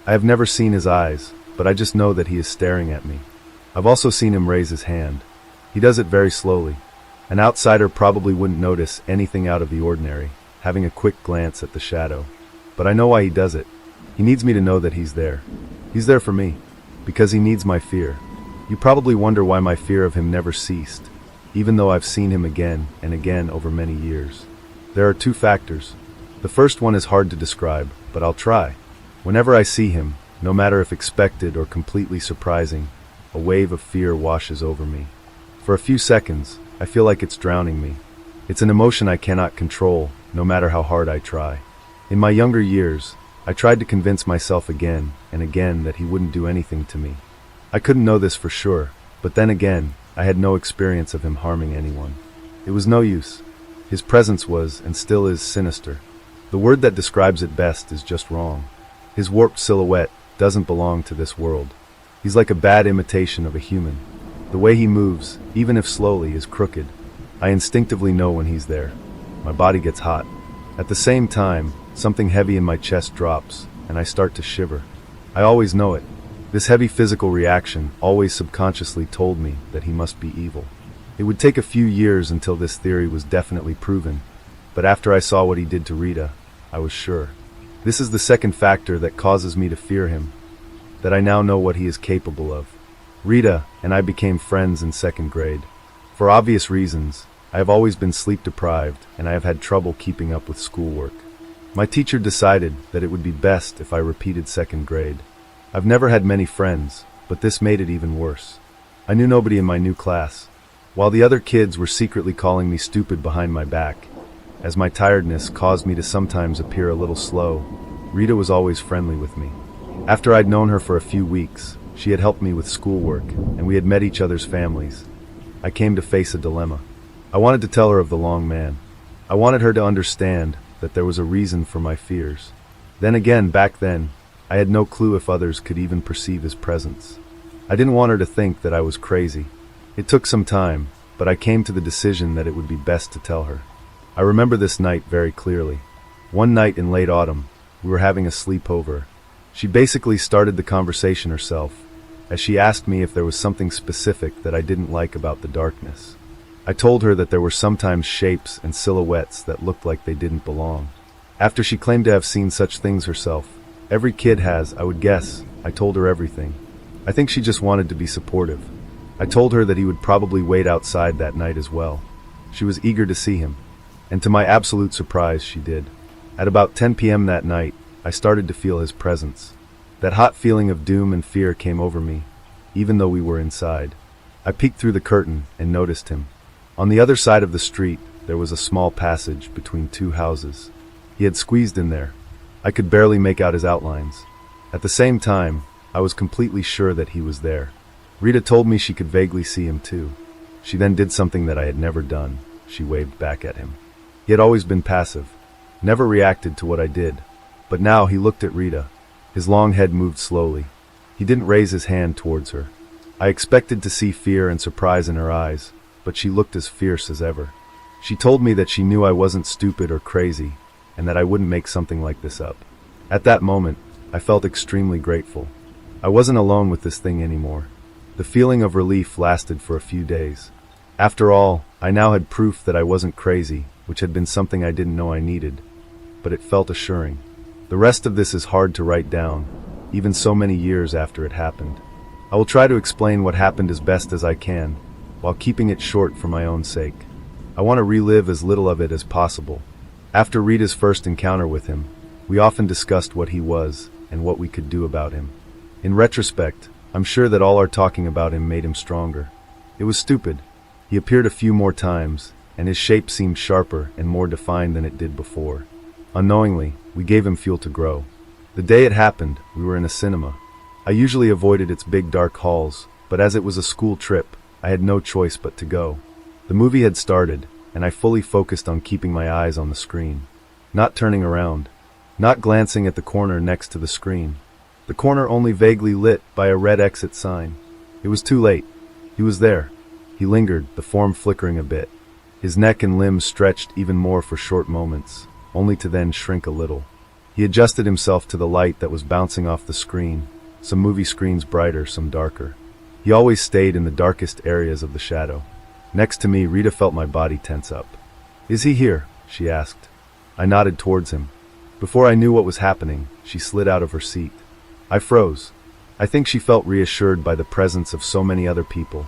I have never seen his eyes, but I just know that he is staring at me. I've also seen him raise his hand. He does it very slowly. An outsider probably wouldn't notice anything out of the ordinary, having a quick glance at the shadow. But I know why he does it. He needs me to know that he's there. He's there for me, because he needs my fear. You probably wonder why my fear of him never ceased, even though I've seen him again and again over many years. There are two factors. The first one is hard to describe, but I'll try. Whenever I see him, no matter if expected or completely surprising, a wave of fear washes over me. For a few seconds, I feel like it's drowning me. It's an emotion I cannot control, no matter how hard I try. In my younger years, I tried to convince myself again and again that he wouldn't do anything to me. I couldn't know this for sure, but then again, I had no experience of him harming anyone. It was no use. His presence was, and still is, sinister. The word that describes it best is just wrong. His warped silhouette doesn't belong to this world. He's like a bad imitation of a human. The way he moves, even if slowly, is crooked. I instinctively know when he's there. My body gets hot. At the same time, something heavy in my chest drops, and I start to shiver. I always know it. This heavy physical reaction always subconsciously told me that he must be evil. It would take a few years until this theory was definitely proven, but after I saw what he did to Rita, I was sure. This is the second factor that causes me to fear him, that I now know what he is capable of. Rita and I became friends in second grade. For obvious reasons, I have always been sleep deprived and I have had trouble keeping up with schoolwork. My teacher decided that it would be best if I repeated second grade. I've never had many friends, but this made it even worse. I knew nobody in my new class, while the other kids were secretly calling me stupid behind my back. As my tiredness caused me to sometimes appear a little slow, Rita was always friendly with me. After I'd known her for a few weeks, she had helped me with schoolwork, and we had met each other's families. I came to face a dilemma. I wanted to tell her of the long man. I wanted her to understand that there was a reason for my fears. Then again, back then, I had no clue if others could even perceive his presence. I didn't want her to think that I was crazy. It took some time, but I came to the decision that it would be best to tell her. I remember this night very clearly. One night in late autumn, We were having a sleepover. She basically started the conversation herself, as she asked me if there was something specific that I didn't like about the darkness. I told her that there were sometimes shapes and silhouettes that looked like they didn't belong. After she claimed to have seen such things herself, every kid has, I would guess, I told her everything. I think she just wanted to be supportive. I told her that he would probably wait outside that night as well. She was eager to see him, and to my absolute surprise, she did. At about 10 p.m. that night, I started to feel his presence. That hot feeling of doom and fear came over me, even though we were inside. I peeked through the curtain and noticed him. On the other side of the street, there was a small passage between two houses. He had squeezed in there. I could barely make out his outlines. At the same time, I was completely sure that he was there. Rita told me she could vaguely see him too. She then did something that I had never done. She waved back at him. He had always been passive, never reacted to what I did. But now he looked at Rita. His long head moved slowly. He didn't raise his hand towards her. I expected to see fear and surprise in her eyes, but she looked as fierce as ever. She told me that she knew I wasn't stupid or crazy, and that I wouldn't make something like this up. At that moment, I felt extremely grateful. I wasn't alone with this thing anymore. The feeling of relief lasted for a few days. After all, I now had proof that I wasn't crazy, which had been something I didn't know I needed. But it felt assuring. The rest of this is hard to write down, even so many years after it happened. I will try to explain what happened as best as I can, while keeping it short for my own sake. I want to relive as little of it as possible. After Rita's first encounter with him, we often discussed what he was and what we could do about him. In retrospect, I'm sure that all our talking about him made him stronger. It was stupid. He appeared a few more times, and his shape seemed sharper and more defined than it did before. Unknowingly, we gave him fuel to grow. The day it happened, we were in a cinema. I usually avoided its big dark halls, but as it was a school trip, I had no choice but to go. The movie had started, and I fully focused on keeping my eyes on the screen. Not turning around. Not glancing at the corner next to the screen. The corner only vaguely lit by a red exit sign. It was too late. He was there. He lingered, the form flickering a bit. His neck and limbs stretched even more for short moments, only to then shrink a little. He adjusted himself to the light that was bouncing off the screen, some movie screens brighter, some darker. He always stayed in the darkest areas of the shadow. Next to me, Rita felt my body tense up. "Is he here?" she asked. I nodded towards him. Before I knew what was happening, she slid out of her seat. I froze. I think she felt reassured by the presence of so many other people,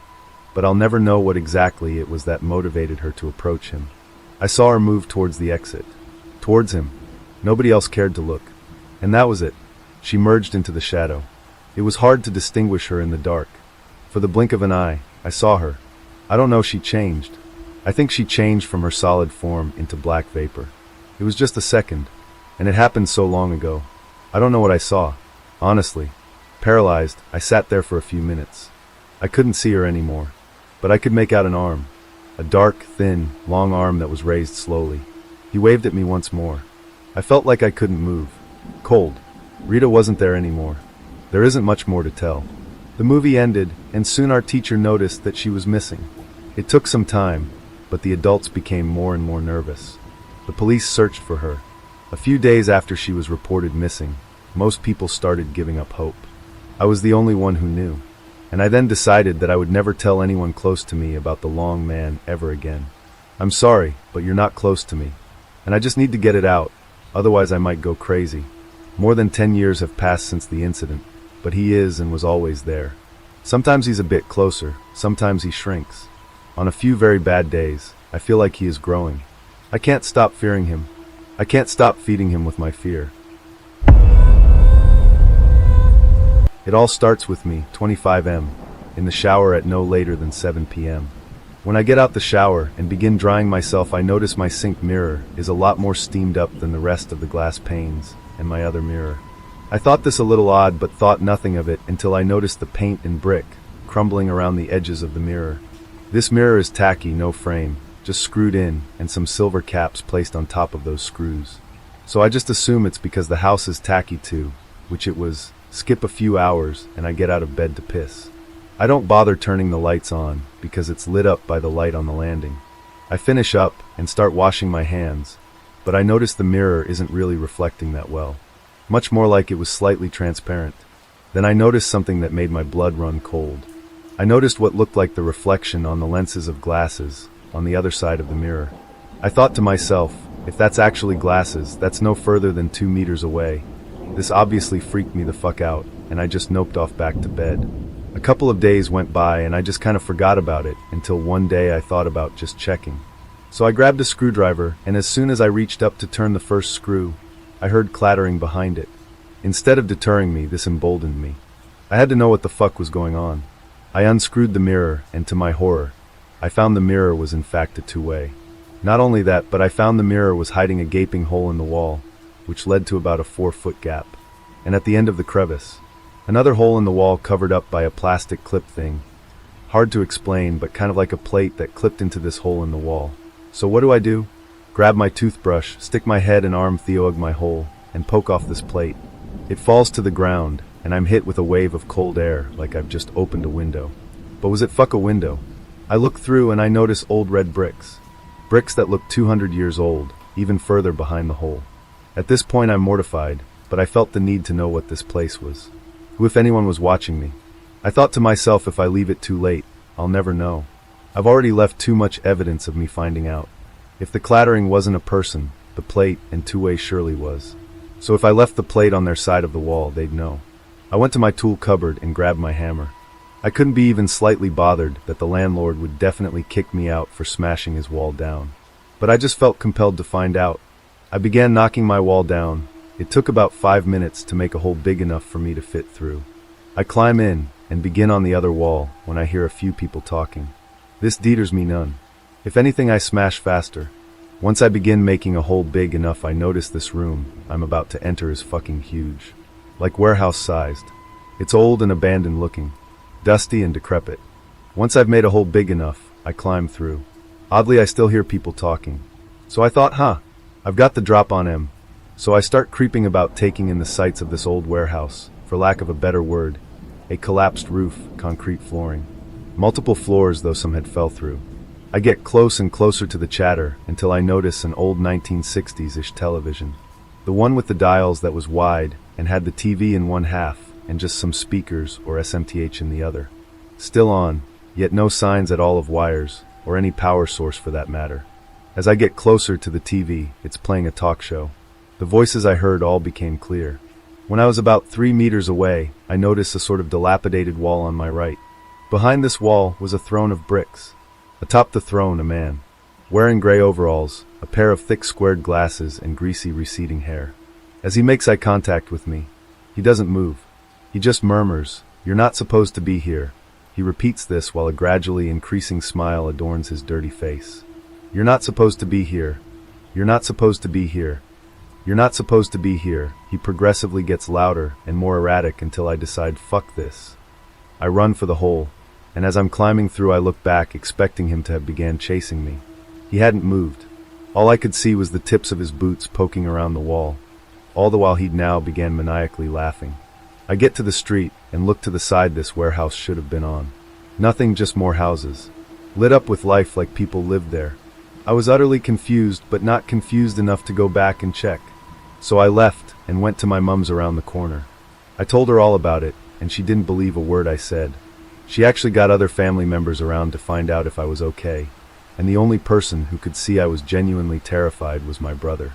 but I'll never know what exactly it was that motivated her to approach him. I saw her move towards the exit. Towards him. Nobody else cared to look. And that was it. She merged into the shadow. It was hard to distinguish her in the dark. For the blink of an eye, I saw her. I don't know, she changed. I think she changed from her solid form into black vapor. It was just a second, and it happened so long ago. I don't know what I saw. Honestly. Paralyzed, I sat there for a few minutes. I couldn't see her anymore, but I could make out an arm. A dark, thin, long arm that was raised slowly. He waved at me once more. I felt like I couldn't move. Cold. Rita wasn't there anymore. There isn't much more to tell. The movie ended, and soon our teacher noticed that she was missing. It took some time, but the adults became more and more nervous. The police searched for her. A few days after she was reported missing, most people started giving up hope. I was the only one who knew, and I then decided that I would never tell anyone close to me about the long man ever again. I'm sorry, but you're not close to me, and I just need to get it out, otherwise I might go crazy. More than 10 years have passed since the incident, but he is and was always there. Sometimes he's a bit closer, sometimes he shrinks. On a few very bad days, I feel like he is growing. I can't stop fearing him. I can't stop feeding him with my fear. It all starts with me, 25M, in the shower at no later than 7 p.m. When I get out the shower and begin drying myself, I notice my sink mirror is a lot more steamed up than the rest of the glass panes and my other mirror. I thought this a little odd, but thought nothing of it until I noticed the paint and brick crumbling around the edges of the mirror. This mirror is tacky, no frame, just screwed in, and some silver caps placed on top of those screws. So I just assume it's because the house is tacky too, which it was. Skip a few hours, and I get out of bed to piss. I don't bother turning the lights on, because it's lit up by the light on the landing. I finish up and start washing my hands, but I notice the mirror isn't really reflecting that well. much more like it was slightly transparent. Then I noticed something that made my blood run cold. I noticed what looked like the reflection on the lenses of glasses on the other side of the mirror. I thought to myself, if that's actually glasses, that's no further than 2 meters away. This obviously freaked me the fuck out, and I just noped off back to bed. A couple of days went by and I just kind of forgot about it until one day I thought about just checking. So I grabbed a screwdriver, and as soon as I reached up to turn the first screw, I heard clattering behind it. Instead of deterring me, this emboldened me. I had to know what the fuck was going on. I unscrewed the mirror, and to my horror, I found the mirror was in fact a two-way. Not only that, but I found the mirror was hiding a gaping hole in the wall, which led to about a 4-foot gap. And at the end of the crevice, another hole in the wall covered up by a plastic clip thing. Hard to explain, but kind of like a plate that clipped into this hole in the wall. So what do? Grab my toothbrush, stick my head and arm through my hole, and poke off this plate. It falls to the ground, and I'm hit with a wave of cold air like I've just opened a window. But was it fuck a window? I look through and I notice old red bricks. Bricks that look 200 years old, even further behind the hole. At this point I'm mortified, but I felt the need to know what this place was. Who, if anyone, was watching me? I thought to myself, if I leave it too late, I'll never know. I've already left too much evidence of me finding out. If the clattering wasn't a person, the plate and two-way surely was. So if I left the plate on their side of the wall, they'd know. I went to my tool cupboard and grabbed my hammer. I couldn't be even slightly bothered that the landlord would definitely kick me out for smashing his wall down. But I just felt compelled to find out. I began knocking my wall down. It took about 5 minutes to make a hole big enough for me to fit through. I climb in and begin on the other wall when I hear a few people talking. This deters me none. If anything, I smash faster. Once I begin making a hole big enough, I notice this room I'm about to enter is fucking huge. Like warehouse-sized. It's old and abandoned looking. Dusty and decrepit. Once I've made a hole big enough, I climb through. Oddly, I still hear people talking. So I thought, I've got the drop on him. So I start creeping about, taking in the sights of this old warehouse, for lack of a better word. A collapsed roof, concrete flooring. Multiple floors, though some had fell through. I get close and closer to the chatter until I notice an old 1960s-ish television. The one with the dials that was wide and had the TV in one half and just some speakers or SMTH in the other. Still on, yet no signs at all of wires or any power source for that matter. As I get closer to the TV, it's playing a talk show. The voices I heard all became clear. When I was about 3 meters away, I noticed a sort of dilapidated wall on my right. Behind this wall was a throne of bricks. Atop the throne, a man, wearing gray overalls, a pair of thick squared glasses, and greasy receding hair. As he makes eye contact with me, he doesn't move. He just murmurs, "You're not supposed to be here." He repeats this while a gradually increasing smile adorns his dirty face. "You're not supposed to be here. You're not supposed to be here. You're not supposed to be here." He progressively gets louder and more erratic until I decide, fuck this. I run for the hole, and as I'm climbing through, I look back, expecting him to have began chasing me. He hadn't moved. All I could see was the tips of his boots poking around the wall. All the while he'd now began maniacally laughing. I get to the street and look to the side this warehouse should have been on. Nothing, just more houses. Lit up with life like people lived there. I was utterly confused, but not confused enough to go back and check. So I left and went to my mum's around the corner. I told her all about it, and she didn't believe a word I said. She actually got other family members around to find out if I was okay, and the only person who could see I was genuinely terrified was my brother.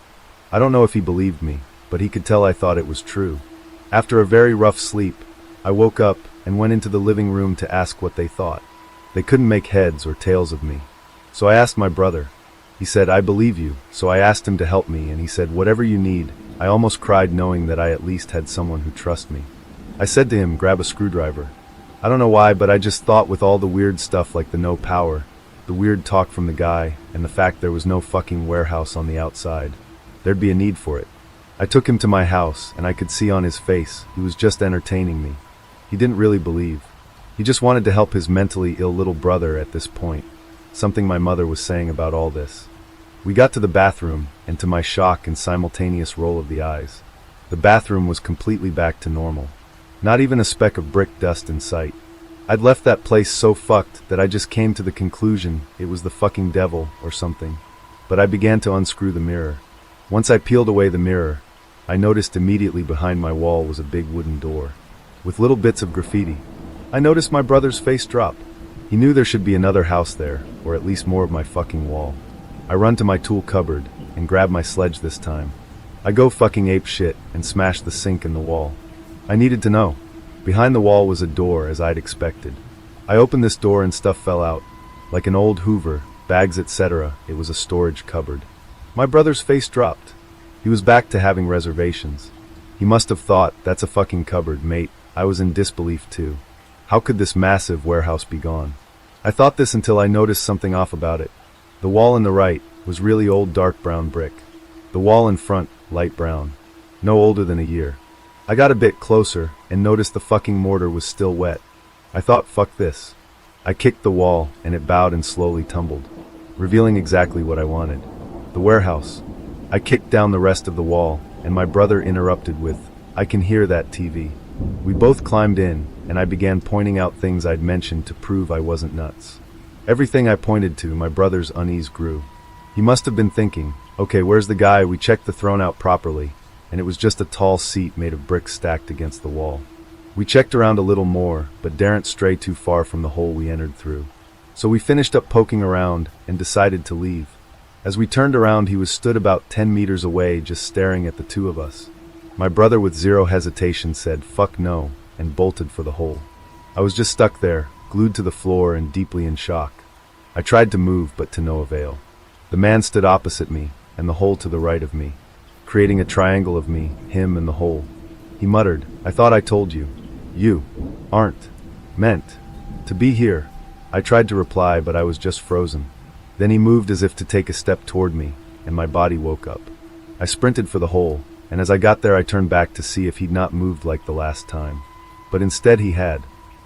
I don't know if he believed me, but he could tell I thought it was true. After a very rough sleep, I woke up and went into the living room to ask what they thought. They couldn't make heads or tails of me. So I asked my brother. He said, "I believe you." So I asked him to help me, and he said, "Whatever you need." I almost cried knowing that I at least had someone who trusts me. I said to him, "Grab a screwdriver." I don't know why, but I just thought with all the weird stuff like the no power, the weird talk from the guy, and the fact there was no fucking warehouse on the outside, there'd be a need for it. I took him to my house, and I could see on his face he was just entertaining me. He didn't really believe. He just wanted to help his mentally ill little brother at this point, something my mother was saying about all this. We got to the bathroom, and to my shock and simultaneous roll of the eyes, the bathroom was completely back to normal. Not even a speck of brick dust in sight. I'd left that place so fucked that I just came to the conclusion it was the fucking devil or something. But I began to unscrew the mirror. Once I peeled away the mirror, I noticed immediately behind my wall was a big wooden door, with little bits of graffiti. I noticed my brother's face drop. He knew there should be another house there, or at least more of my fucking wall. I run to my tool cupboard, and grab my sledge this time. I go fucking ape shit, and smash the sink in the wall. I needed to know. Behind the wall was a door, as I'd expected. I opened this door and stuff fell out. Like an old Hoover, bags etc., it was a storage cupboard. My brother's face dropped. He was back to having reservations. He must have thought, that's a fucking cupboard, mate. I was in disbelief too. How could this massive warehouse be gone? I thought this until I noticed something off about it. The wall on the right was really old dark brown brick. The wall in front, light brown. No older than a year. I got a bit closer and noticed the fucking mortar was still wet. I thought, fuck this. I kicked the wall and it bowed and slowly tumbled, revealing exactly what I wanted. The warehouse. I kicked down the rest of the wall and my brother interrupted with, I can hear that TV. We both climbed in and I began pointing out things I'd mentioned to prove I wasn't nuts. Everything I pointed to, my brother's unease grew. He must have been thinking, okay, where's the guy? We checked the throne out properly, and it was just a tall seat made of bricks stacked against the wall. We checked around a little more, but daren't stray too far from the hole we entered through. So we finished up poking around and decided to leave. As we turned around, he was stood about 10 meters away, just staring at the two of us. My brother with zero hesitation said, fuck no, and bolted for the hole. I was just stuck there, glued to the floor and deeply in shock. I tried to move, but to no avail. The man stood opposite me, and the hole to the right of me, creating a triangle of me, him, and the hole. He muttered, I thought I told you. You aren't meant to be here. I tried to reply, but I was just frozen. Then he moved as if to take a step toward me, and my body woke up. I sprinted for the hole, and as I got there I turned back to see if he'd not moved like the last time. But instead he had.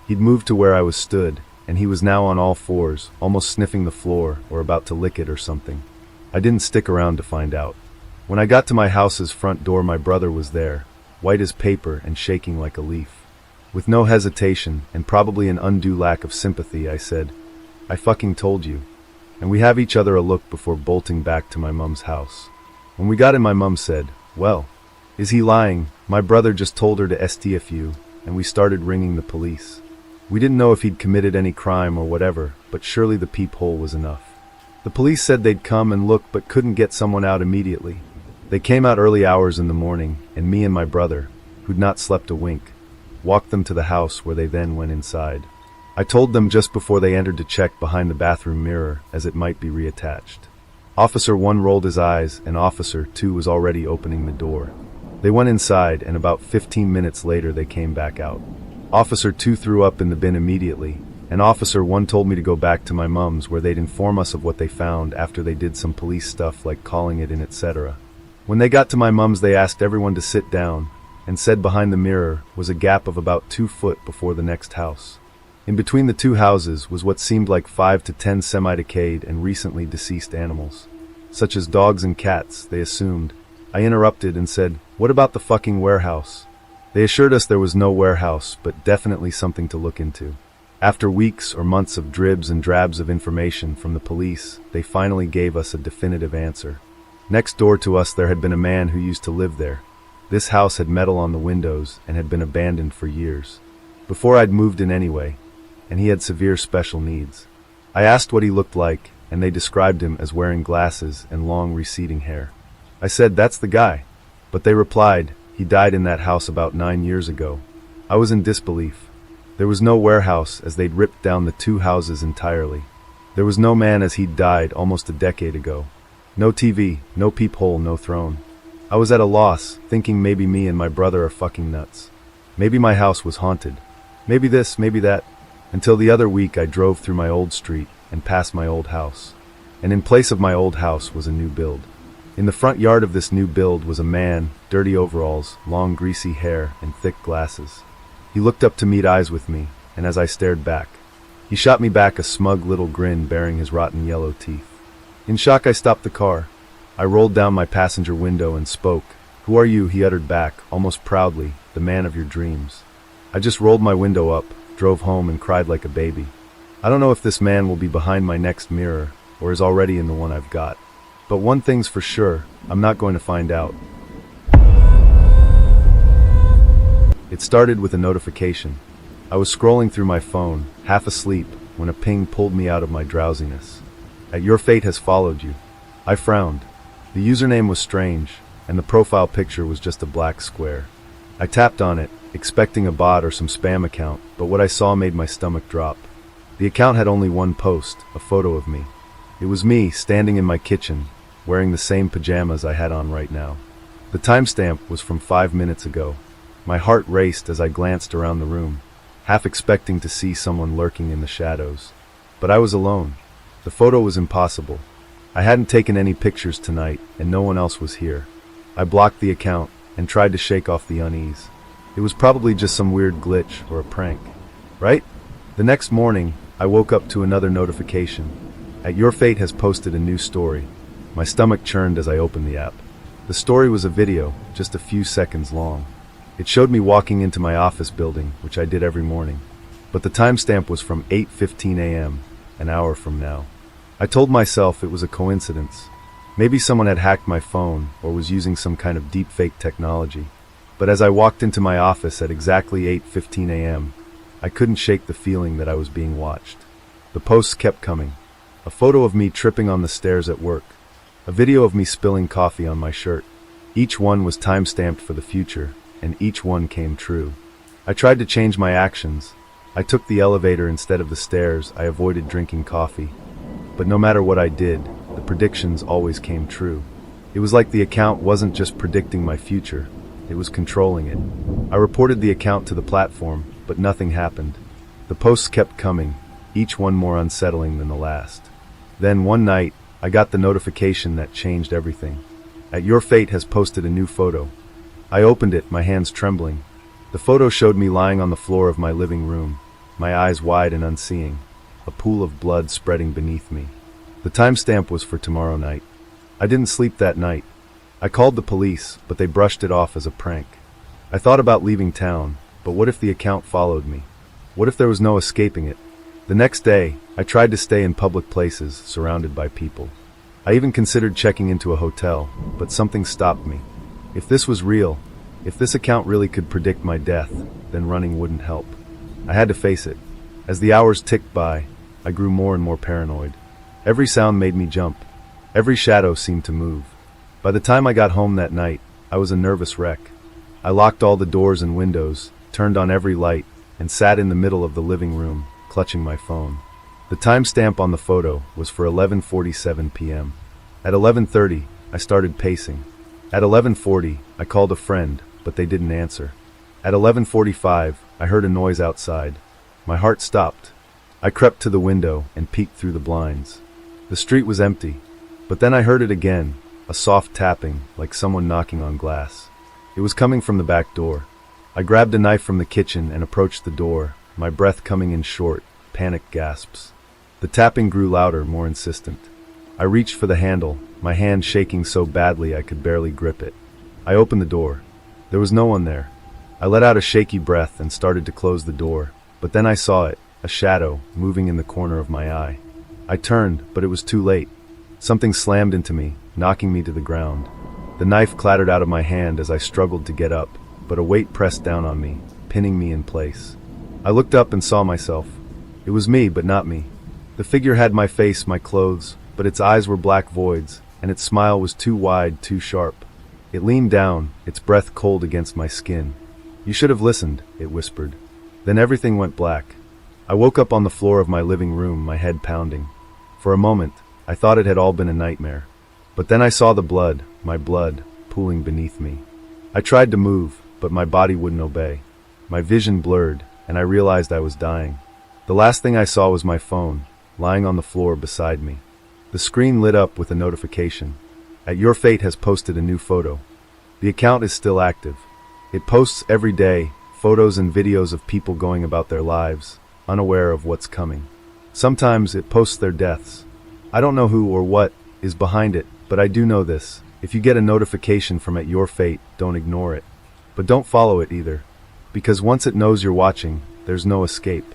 He'd moved to where I was stood, and he was now on all fours, almost sniffing the floor, or about to lick it or something. I didn't stick around to find out. When I got to my house's front door, my brother was there, white as paper and shaking like a leaf. With no hesitation, and probably an undue lack of sympathy, I said, I fucking told you. And we have each other a look before bolting back to my mum's house. When we got in, my mum said, well, is he lying? My brother just told her to STFU, and we started ringing the police. We didn't know if he'd committed any crime or whatever, but surely the peephole was enough. The police said they'd come and look but couldn't get someone out immediately. They came out early hours in the morning, and me and my brother, who'd not slept a wink, walked them to the house where they then went inside. I told them just before they entered to check behind the bathroom mirror as it might be reattached. Officer 1 rolled his eyes and Officer 2 was already opening the door. They went inside and about 15 minutes later they came back out. Officer 2 threw up in the bin immediately, and Officer 1 told me to go back to my mum's where they'd inform us of what they found after they did some police stuff like calling it in etc. When they got to my mum's they asked everyone to sit down, and said behind the mirror was a gap of about 2 foot before the next house. In between the two houses was what seemed like 5 to 10 semi-decayed and recently deceased animals. Such as dogs and cats, they assumed. I interrupted and said, what about the fucking warehouse? They assured us there was no warehouse, but definitely something to look into. After weeks or months of dribs and drabs of information from the police, they finally gave us a definitive answer. Next door to us there had been a man who used to live there. This house had metal on the windows and had been abandoned for years. Before I'd moved in anyway, and he had severe special needs. I asked what he looked like, and they described him as wearing glasses and long receding hair. I said, that's the guy. But they replied, he died in that house about 9 years ago. I was in disbelief. There was no warehouse as they'd ripped down the two houses entirely. There was no man as he'd died almost a decade ago. No TV, no peephole, no throne. I was at a loss, thinking maybe me and my brother are fucking nuts. Maybe my house was haunted. Maybe this, maybe that. Until the other week I drove through my old street and past my old house. And in place of my old house was a new build. In the front yard of this new build was a man, dirty overalls, long greasy hair, and thick glasses. He looked up to meet eyes with me, and as I stared back, he shot me back a smug little grin bearing his rotten yellow teeth. In shock I stopped the car. I rolled down my passenger window and spoke. Who are you? He uttered back, almost proudly, the man of your dreams. I just rolled my window up, drove home and cried like a baby. I don't know if this man will be behind my next mirror, or is already in the one I've got. But one thing's for sure, I'm not going to find out. It started with a notification. I was scrolling through my phone, half asleep, when a ping pulled me out of my drowsiness. Your fate has followed you. I frowned. The username was strange, and the profile picture was just a black square. I tapped on it, expecting a bot or some spam account, but what I saw made my stomach drop. The account had only one post, a photo of me. It was me, standing in my kitchen, wearing the same pajamas I had on right now. The timestamp was from 5 minutes ago. My heart raced as I glanced around the room, half expecting to see someone lurking in the shadows. But I was alone. The photo was impossible. I hadn't taken any pictures tonight, and no one else was here. I blocked the account and tried to shake off the unease. It was probably just some weird glitch or a prank, right? The next morning, I woke up to another notification. Your fate has posted a new story. My stomach churned as I opened the app. The story was a video, just a few seconds long. It showed me walking into my office building, which I did every morning. But the timestamp was from 8:15 a.m., an hour from now. I told myself it was a coincidence. Maybe someone had hacked my phone or was using some kind of deepfake technology. But as I walked into my office at exactly 8:15 a.m., I couldn't shake the feeling that I was being watched. The posts kept coming. A photo of me tripping on the stairs at work. A video of me spilling coffee on my shirt. Each one was time-stamped for the future, and each one came true. I tried to change my actions. I took the elevator instead of the stairs. I avoided drinking coffee. But no matter what I did, the predictions always came true. It was like the account wasn't just predicting my future, it was controlling it. I reported the account to the platform, but nothing happened. The posts kept coming, each one more unsettling than the last. Then one night, I got the notification that changed everything. Your fate has posted a new photo. I opened it, my hands trembling. The photo showed me lying on the floor of my living room, my eyes wide and unseeing, a pool of blood spreading beneath me. The timestamp was for tomorrow night. I didn't sleep that night. I called the police, but they brushed it off as a prank. I thought about leaving town, but what if the account followed me? What if there was no escaping it? The next day, I tried to stay in public places, surrounded by people. I even considered checking into a hotel, but something stopped me. If this was real, if this account really could predict my death, then running wouldn't help. I had to face it. As the hours ticked by, I grew more and more paranoid. Every sound made me jump. Every shadow seemed to move. By the time I got home that night, I was a nervous wreck. I locked all the doors and windows, turned on every light, and sat in the middle of the living room, clutching my phone. The timestamp on the photo was for 11:47 p.m. At 11:30, I started pacing. At 11:40, I called a friend, but they didn't answer. At 11:45, I heard a noise outside. My heart stopped. I crept to the window and peeked through the blinds. The street was empty, but then I heard it again, a soft tapping, like someone knocking on glass. It was coming from the back door. I grabbed a knife from the kitchen and approached the door, my breath coming in short, panicked gasps. The tapping grew louder, more insistent. I reached for the handle, my hand shaking so badly I could barely grip it. I opened the door. There was no one there. I let out a shaky breath and started to close the door, but then I saw it, a shadow, moving in the corner of my eye. I turned, but it was too late. Something slammed into me, knocking me to the ground. The knife clattered out of my hand as I struggled to get up, but a weight pressed down on me, pinning me in place. I looked up and saw myself. It was me, but not me. The figure had my face, my clothes, but its eyes were black voids, and its smile was too wide, too sharp. It leaned down, its breath cold against my skin. "You should have listened," it whispered. Then everything went black. I woke up on the floor of my living room, my head pounding. For a moment, I thought it had all been a nightmare. But then I saw the blood, my blood, pooling beneath me. I tried to move, but my body wouldn't obey. My vision blurred, and I realized I was dying. The last thing I saw was my phone, lying on the floor beside me. The screen lit up with a notification. Your fate has posted a new photo. The account is still active. It posts every day, photos and videos of people going about their lives, unaware of what's coming. Sometimes it posts their deaths. I don't know who or what is behind it, but I do know this. If you get a notification from Your Fate, don't ignore it. But don't follow it either. Because once it knows you're watching, there's no escape.